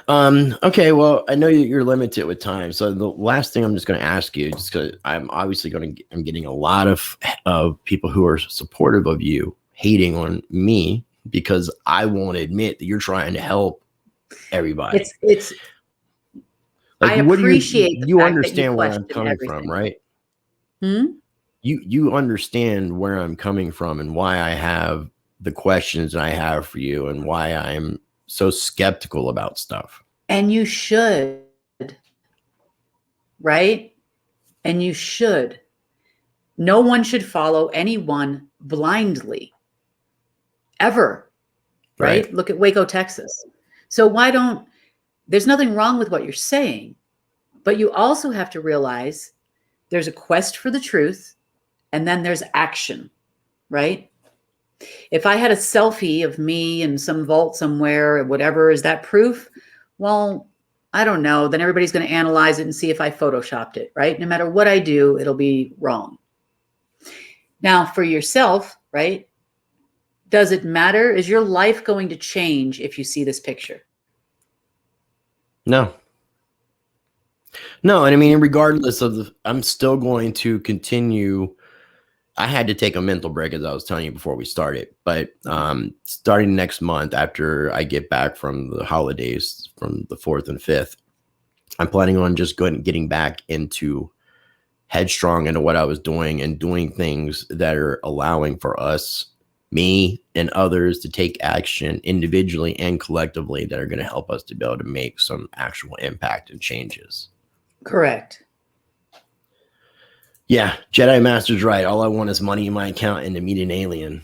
Okay, well, I know you're limited with time, so the last thing I'm just going to ask you, just because I'm obviously I'm getting a lot of people who are supportive of you hating on me because I won't admit that you're trying to help everybody. It's like, I appreciate you understand where I'm coming from, right? Hmm? You understand where I'm coming from and why I have the questions I have for you and why I'm so skeptical about stuff. And you should, right? And you should. No one should follow anyone blindly, ever, right? Look at Waco, Texas. So there's nothing wrong with what you're saying, but you also have to realize there's a quest for the truth and then there's action, right? If I had a selfie of me in some vault somewhere or whatever, is that proof? Well, I don't know. Then everybody's going to analyze it and see if I photoshopped it, right? No matter what I do, it'll be wrong. Now, for yourself, right? Does it matter? Is your life going to change if you see this picture? No. No, and I mean, regardless of I'm still going to continue. I had to take a mental break, as I was telling you before we started. But starting next month, after I get back from the holidays, from the 4th and 5th, I'm planning on just getting back into headstrong into what I was doing and doing things that are allowing for us me and others to take action individually and collectively that are going to help us to be able to make some actual impact and changes. Correct. Yeah, Jedi Master's right. All I want is money in my account and to meet an alien.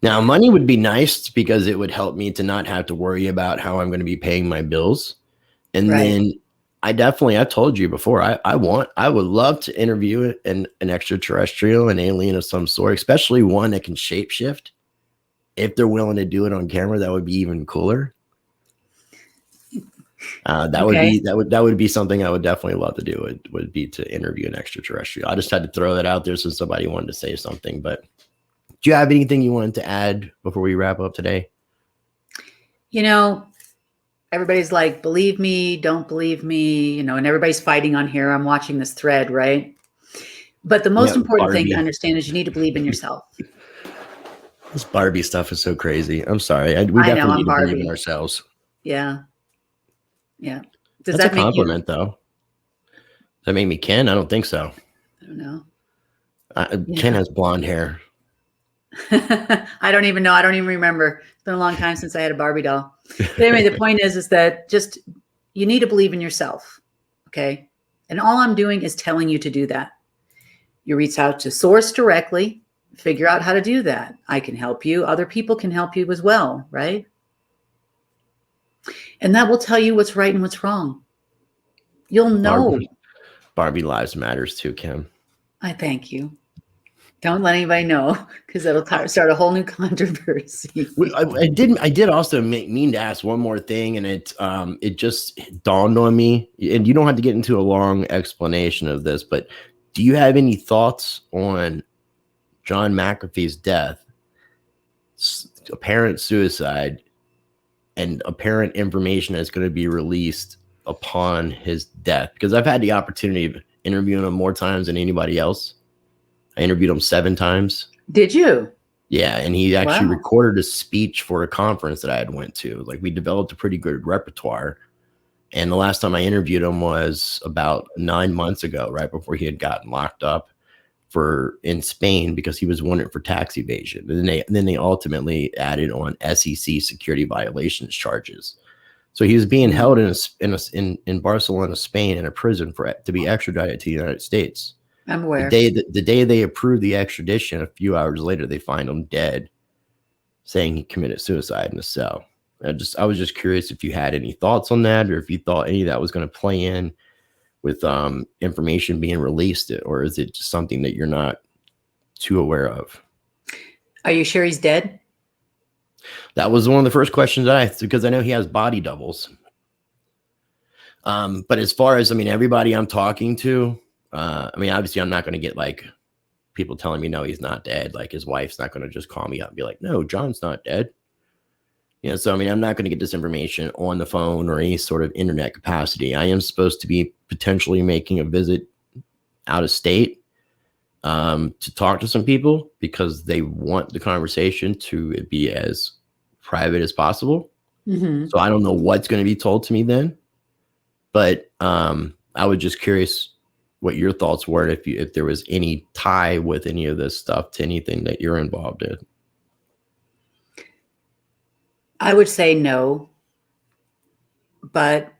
Now, money would be nice because it would help me to not have to worry about how I'm going to be paying my bills. And Right. then I've told you before, I would love to interview an extraterrestrial, an alien of some sort, especially one that can shapeshift. If they're willing to do it on camera, that would be even cooler. That would be something I would definitely love to do. It would be to interview an extraterrestrial. I just had to throw that out there since somebody wanted to say something. But do you have anything you wanted to add before we wrap up today? You know, everybody's like, believe me, don't believe me, you know, and everybody's fighting on here. I'm watching this thread, right? But the most important thing to understand is you need to believe in yourself. This Barbie stuff is so crazy. I'm sorry. We I know, definitely I'm need to believe in Barbie. ourselves. Yeah. Yeah. Does That's that a make compliment, though. Does that make me Ken? I don't think so. I don't know. Ken has blonde hair. I don't even know. I don't even remember. It's been a long time since I had a Barbie doll. But anyway, the point is that just you need to believe in yourself. Okay. And all I'm doing is telling you to do that. You reach out to source directly, figure out how to do that. I can help you. Other people can help you as well, right? And that will tell you what's right and what's wrong. You'll know. Barbie lives matters too, Kim. I thank you. Don't let anybody know because that'll start a whole new controversy. I did also mean to ask one more thing, and it just dawned on me. And you don't have to get into a long explanation of this, but do you have any thoughts on John McAfee's death, apparent suicide, and apparent information that's going to be released upon his death? Because I've had the opportunity of interviewing him more times than anybody else. I interviewed him 7 times. Did you? Yeah, and he actually recorded a speech for a conference that I had went to. Like, we developed a pretty good repertoire. And the last time I interviewed him was about 9 months ago, right before he had gotten locked up in Spain because he was wanted for tax evasion. And then they ultimately added on SEC security violations charges. So he was being held in Barcelona, Spain, in a prison to be extradited to the United States. I'm aware. The day they approved the extradition, a few hours later, they find him dead, saying he committed suicide in a cell. I was just curious if you had any thoughts on that, or if you thought any of that was going to play in with information being released, or is it just something that you're not too aware of? Are you sure he's dead? That was one of the first questions I asked, because I know he has body doubles. But as far as, everybody I'm talking to, obviously I'm not going to get like people telling me, no, he's not dead. Like, his wife's not going to just call me up and be like, no, John's not dead. So, I'm not going to get this information on the phone or any sort of internet capacity. I am supposed to be potentially making a visit out of state to talk to some people because they want the conversation to be as private as possible. Mm-hmm. So I don't know what's going to be told to me then, but I was just curious what your thoughts were, if there was any tie with any of this stuff to anything that you're involved in. I would say no, but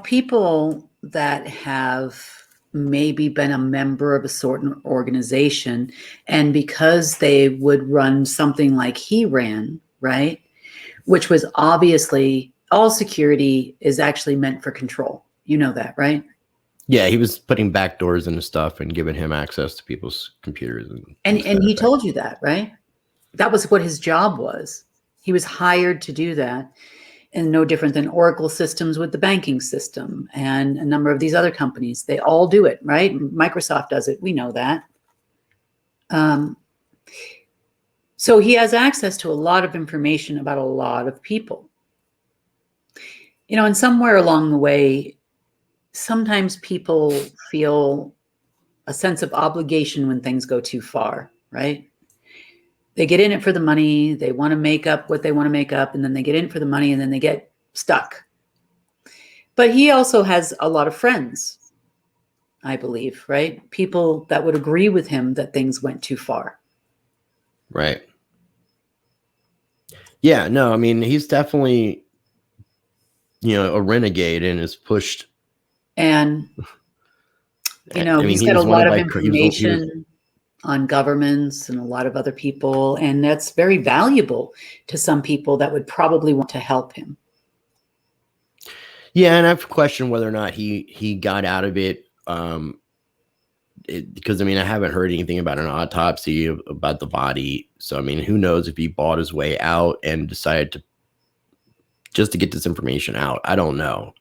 people that have maybe been a member of a certain organization, and because they would run something like he ran, right, which was obviously, all security is actually meant for control. You know that, right? Yeah, he was putting backdoors into stuff and giving him access to people's computers. And he told you that, right? That was what his job was. He was hired to do that. And no different than Oracle systems with the banking system and a number of these other companies. They all do it, right? Microsoft does it. We know that. So he has access to a lot of information about a lot of people. And somewhere along the way, sometimes people feel a sense of obligation when things go too far, right? They get in it for the money. They want to make up what they want to make up, and then they get in for the money, and then they get stuck. But he also has a lot of friends. I believe, right? People that would agree with him that things went too far. Right. Yeah, no, I mean, he's definitely, a renegade and has pushed. And, I mean, he's he got a was one lot of of like, he was, information on governments and a lot of other people. And that's very valuable to some people that would probably want to help him. yeah. And I've questioned whether or not he got out of it. Because I mean, I haven't heard anything about an autopsy about the body. So, I mean, who knows if he bought his way out and decided to just to get this information out. I don't know.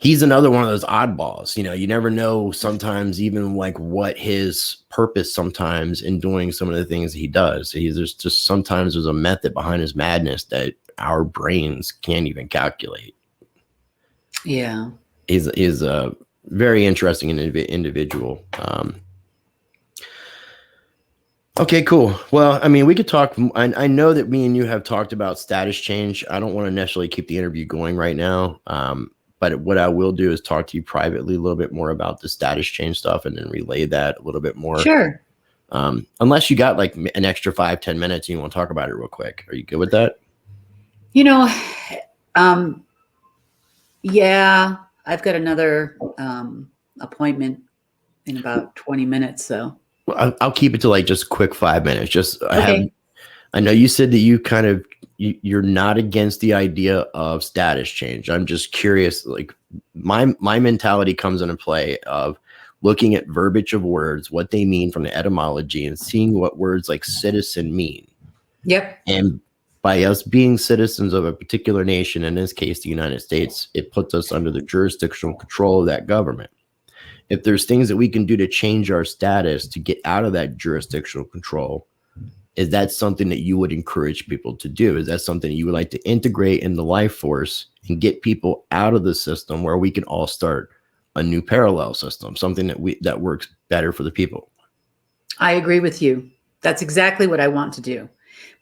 He's another one of those oddballs. You never know sometimes even like what his purpose sometimes in doing some of the things he does. There's just sometimes there's a method behind his madness that our brains can't even calculate. Yeah. He's a very interesting individual. Okay, cool. Well, I mean, we could talk. I know that me and you have talked about status change. I don't want to necessarily keep the interview going right now. But what I will do is talk to you privately a little bit more about the status change stuff and then relay that a little bit more. Sure. Unless you got like an extra 5-10 minutes and you want to talk about it real quick. Are you good with that? Yeah, I've got another appointment in about 20 minutes. So Well, I'll keep it to like just quick 5 minutes. okay. I know you said that you kind of you're not against the idea of status change. I'm just curious, like my mentality comes into play of looking at verbiage of words, what they mean from the etymology, and seeing what words like citizen mean. Yep. And by us being citizens of a particular nation, in this case the United States, it puts us under the jurisdictional control of that government. If there's things that we can do to change our status to get out of that jurisdictional control, is that something that you would encourage people to do? Is that something you would like to integrate in the life force and get people out of the system where we can all start a new parallel system, something that works better for the people? I agree with you. That's exactly what I want to do.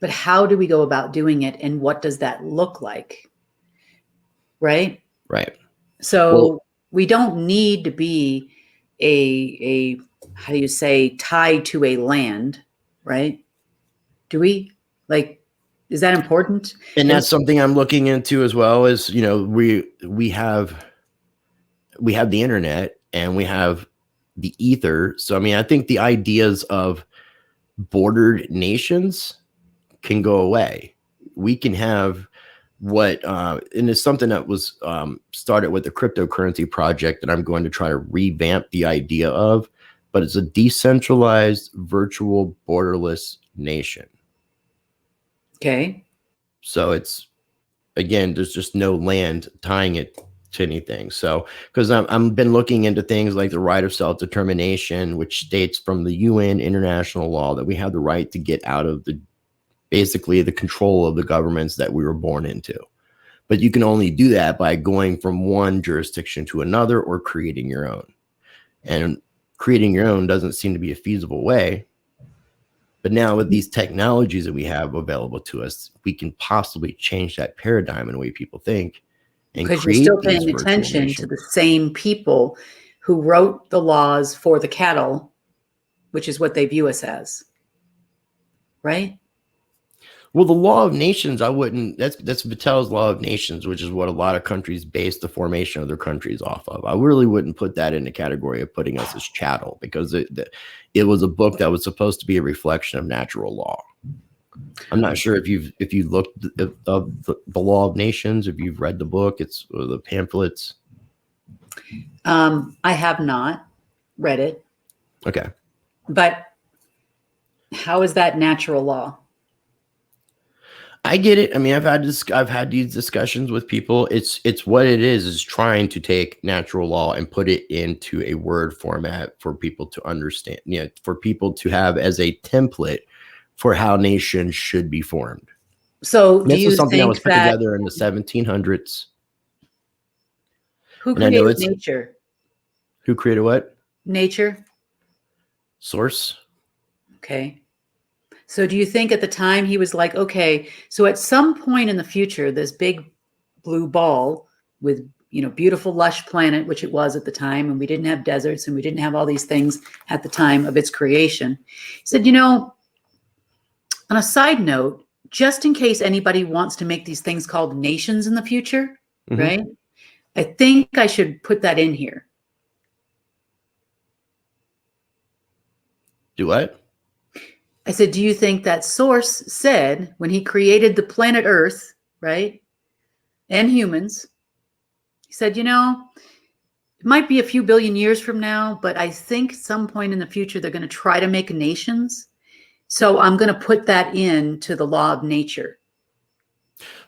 But how do we go about doing it, and what does that look like? Right? Right. So we don't need to be a how do you say, tied to a land, right? Do we? Like, is that important? And that's something I'm looking into as well. Is we have the internet and we have the ether. So I mean, I think the ideas of bordered nations can go away. We can have and it's something that was started with the cryptocurrency project that I'm going to try to revamp the idea of, but it's a decentralized virtual borderless nation. Okay. So it's, again, there's just no land tying it to anything. So because I've been looking into things like the right of self-determination, which states from the UN international law that we have the right to get out of basically the control of the governments that we were born into. But you can only do that by going from one jurisdiction to another or creating your own. And creating your own doesn't seem to be a feasible way. But now with these technologies that we have available to us, we can possibly change that paradigm in the way people think. Because you're still paying attention to the same people who wrote the laws for the cattle, which is what they view us as. Right? Well, the law of nations, that's Vattel's law of nations, which is what a lot of countries base the formation of their countries off of. I really wouldn't put that in the category of putting us as chattel, because it was a book that was supposed to be a reflection of natural law. I'm not sure if you looked at the law of nations, if you've read the book, it's the pamphlets. I have not read it. Okay. But how is that natural law? I get it. I mean, I've had these discussions with people. It's what it is trying to take natural law and put it into a word format for people to understand, for people to have as a template for how nations should be formed. So this was something that was put together in the 1700s. Who created nature? Who created what? Nature. Source. Okay. So do you think at the time he was like, okay, so at some point in the future, this big blue ball with beautiful, lush planet, which it was at the time, and we didn't have deserts and we didn't have all these things at the time of its creation. He said, on a side note, just in case anybody wants to make these things called nations in the future, right? I think I should put that in here. Do what? I said, do you think that Source said when he created the planet Earth, right, and humans, he said, it might be a few billion years from now, but I think some point in the future they're going to try to make nations. So I'm going to put that into the law of nature.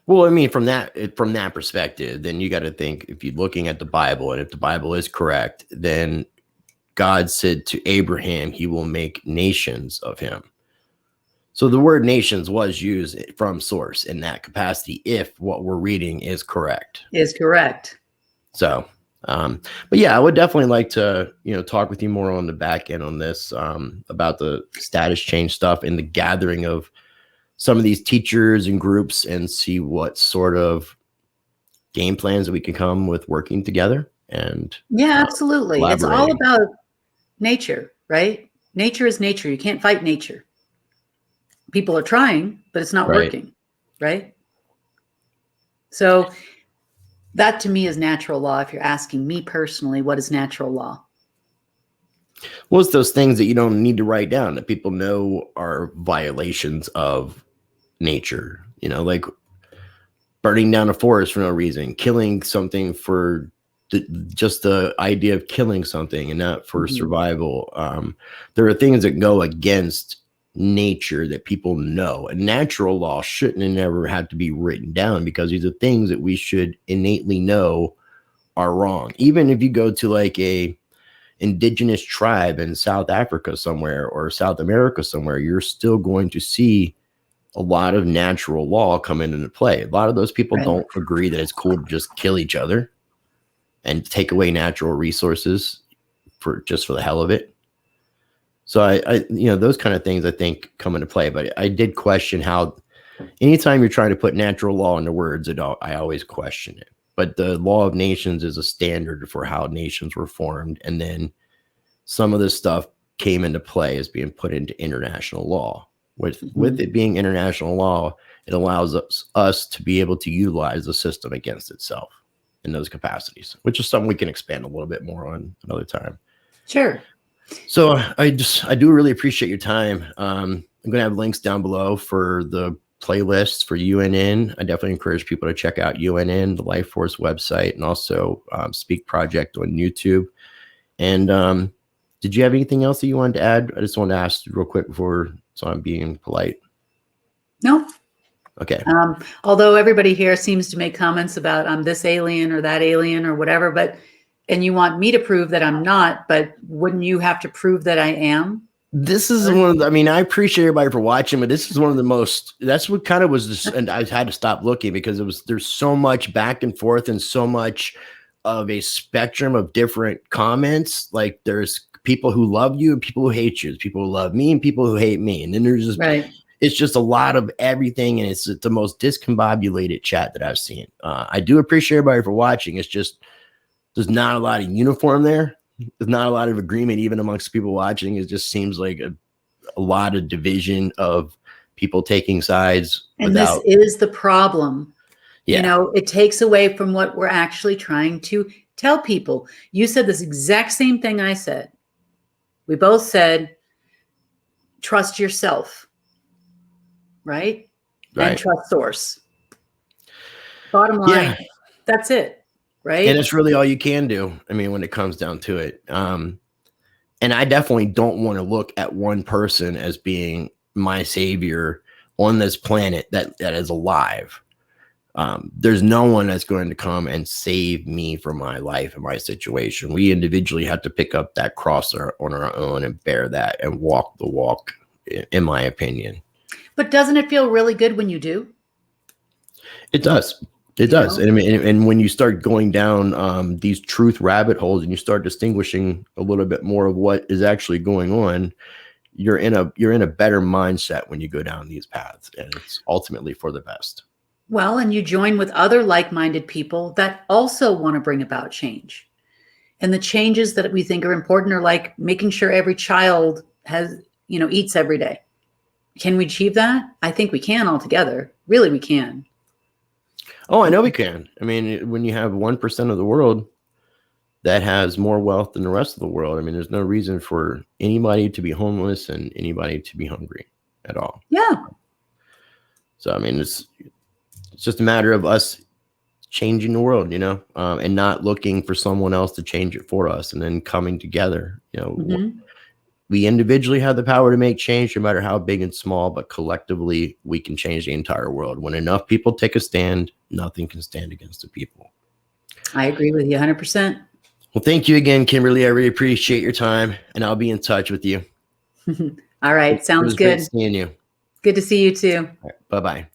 Well, I mean, from that perspective, then you got to think, if you're looking at the Bible, and if the Bible is correct, then God said to Abraham, he will make nations of him. So the word nations was used from Source in that capacity, if what we're reading is correct. Is correct. So, but yeah, I would definitely like to, talk with you more on the back end on this, about the status change stuff and the gathering of some of these teachers and groups, and see what sort of game plans that we can come with working together. And yeah, absolutely. It's all about nature, right? Nature is nature. You can't fight nature. People are trying, but it's not working, right? So that to me is natural law. If you're asking me personally, what is natural law? Well, it's those things that you don't need to write down that people know are violations of nature, like burning down a forest for no reason, killing something for just the idea of killing something and not for survival. There are things that go against nature that people know, and natural law shouldn't have never had to be written down, because these are things that we should innately know are wrong. Even if you go to like a indigenous tribe in South Africa somewhere, or South America somewhere, you're still going to see a lot of natural law come into play. A lot of those people don't agree that it's cool to just kill each other and take away natural resources for the hell of it. So I those kind of things I think come into play. But I did question how, anytime you're trying to put natural law into words, I always question it. But the law of nations is a standard for how nations were formed. And then some of this stuff came into play as being put into international law. With it being international law, it allows us to be able to utilize the system against itself in those capacities, which is something we can expand a little bit more on another time. Sure. So I do really appreciate your time. I'm going to have links down below for the playlists for UNN. I definitely encourage people to check out UNN, the Life Force website, and also Speak Project on YouTube. And did you have anything else that you wanted to add? I just wanted to ask real quick before, so I'm being polite. No. Okay. Although everybody here seems to make comments about I'm this alien or that alien or whatever, and you want me to prove that I'm not, but wouldn't you have to prove that I am? This is one of the, I appreciate everybody for watching, but this is one of the most, that's what kind of was this, and I had to stop looking because there's so much back and forth and so much of a spectrum of different comments. Like there's people who love you and people who hate you. There's people who love me and people who hate me. And then there's just, it's just a lot of everything. And it's the most discombobulated chat that I've seen. I do appreciate everybody for watching. It's just, there's not a lot of uniform there. There's not a lot of agreement even amongst people watching. It just seems like a lot of division of people taking sides. And this is the problem. Yeah. It takes away from what we're actually trying to tell people. You said this exact same thing I said. We both said, trust yourself, right? And trust source. Bottom line, that's it. Right. And it's really all you can do. When it comes down to it. And I definitely don't want to look at one person as being my savior on this planet that is alive. There's no one that's going to come and save me from my life and my situation. We individually have to pick up that cross on our own and bear that and walk the walk, in my opinion. But doesn't it feel really good when you do? It does. It does. And when you start going down these truth rabbit holes and you start distinguishing a little bit more of what is actually going on, you're in a better mindset when you go down these paths, and it's ultimately for the best. Well, and you join with other like-minded people that also want to bring about change. And the changes that we think are important are like making sure every child has, eats every day. Can we achieve that? I think we can all together. Really, we can. Oh, I know we can. I mean, when you have 1% of the world that has more wealth than the rest of the world, I mean, there's no reason for anybody to be homeless and anybody to be hungry at all. Yeah. So, I mean, it's just a matter of us changing the world, and not looking for someone else to change it for us, and then coming together. We individually have the power to make change, no matter how big and small, but collectively we can change the entire world. When enough people take a stand, nothing can stand against the people. I agree with you 100%. Well, thank you again, Kimberly. I really appreciate your time, and I'll be in touch with you. All right. Sounds good. Great seeing you. Good to see you too. Bye-bye.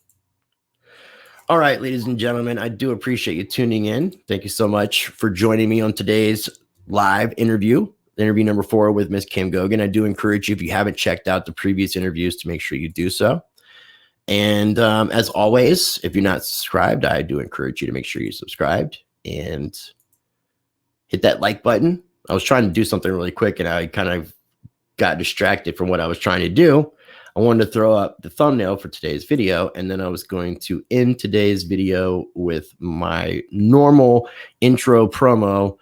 All right, ladies and gentlemen, I do appreciate you tuning in. Thank you so much for joining me on today's live interview number 4 with Miss Kim Goguen. I do encourage you, if you haven't checked out the previous interviews, to make sure you do so. And as always, if you're not subscribed, I do encourage you to make sure you're subscribed and hit that like button. I was trying to do something really quick and I kind of got distracted from what I was trying to do. I wanted to throw up the thumbnail for today's video, and then I was going to end today's video with my normal intro promo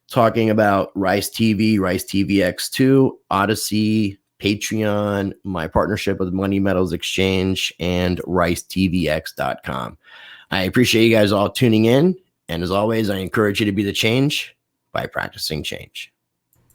talking about Rice TV, Rice TV X2, Odyssey, Patreon, my partnership with Money Metals Exchange, and ricetvx.com. I appreciate you guys all tuning in, and as always, I encourage you to be the change by practicing change.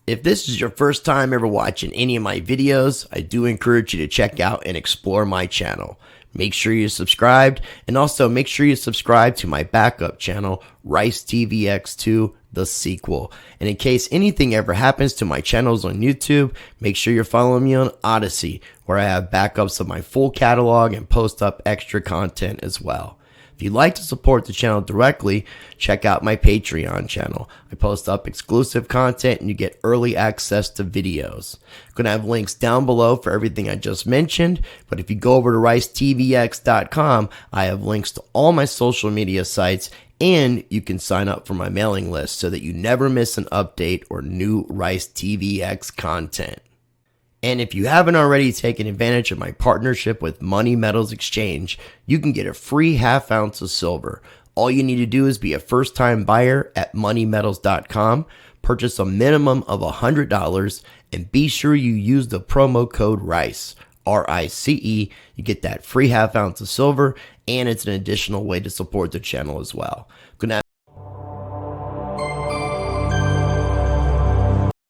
If this is your first time ever watching any of my videos, I do encourage you to check out and explore my channel. Make sure you're subscribed, and also make sure you subscribe to my backup channel, Rice TV X2, the sequel. And in case anything ever happens to my channels on YouTube, make sure you're following me on Odyssey, where I have backups of my full catalog and post up extra content as well. If you'd like to support the channel directly, check out my Patreon channel. I post up exclusive content and you get early access to videos. I'm going to have links down below for everything I just mentioned, but if you go over to ricetvx.com, I have links to all my social media sites, and you can sign up for my mailing list so that you never miss an update or new Rice TVX content. And if you haven't already taken advantage of my partnership with Money Metals Exchange, you can get a free ½ ounce of silver. All you need to do is be a first-time buyer at moneymetals.com, purchase a minimum of $100, and be sure you use the promo code RICE, RICE. You get that free ½ ounce of silver, and it's an additional way to support the channel as well. Good night.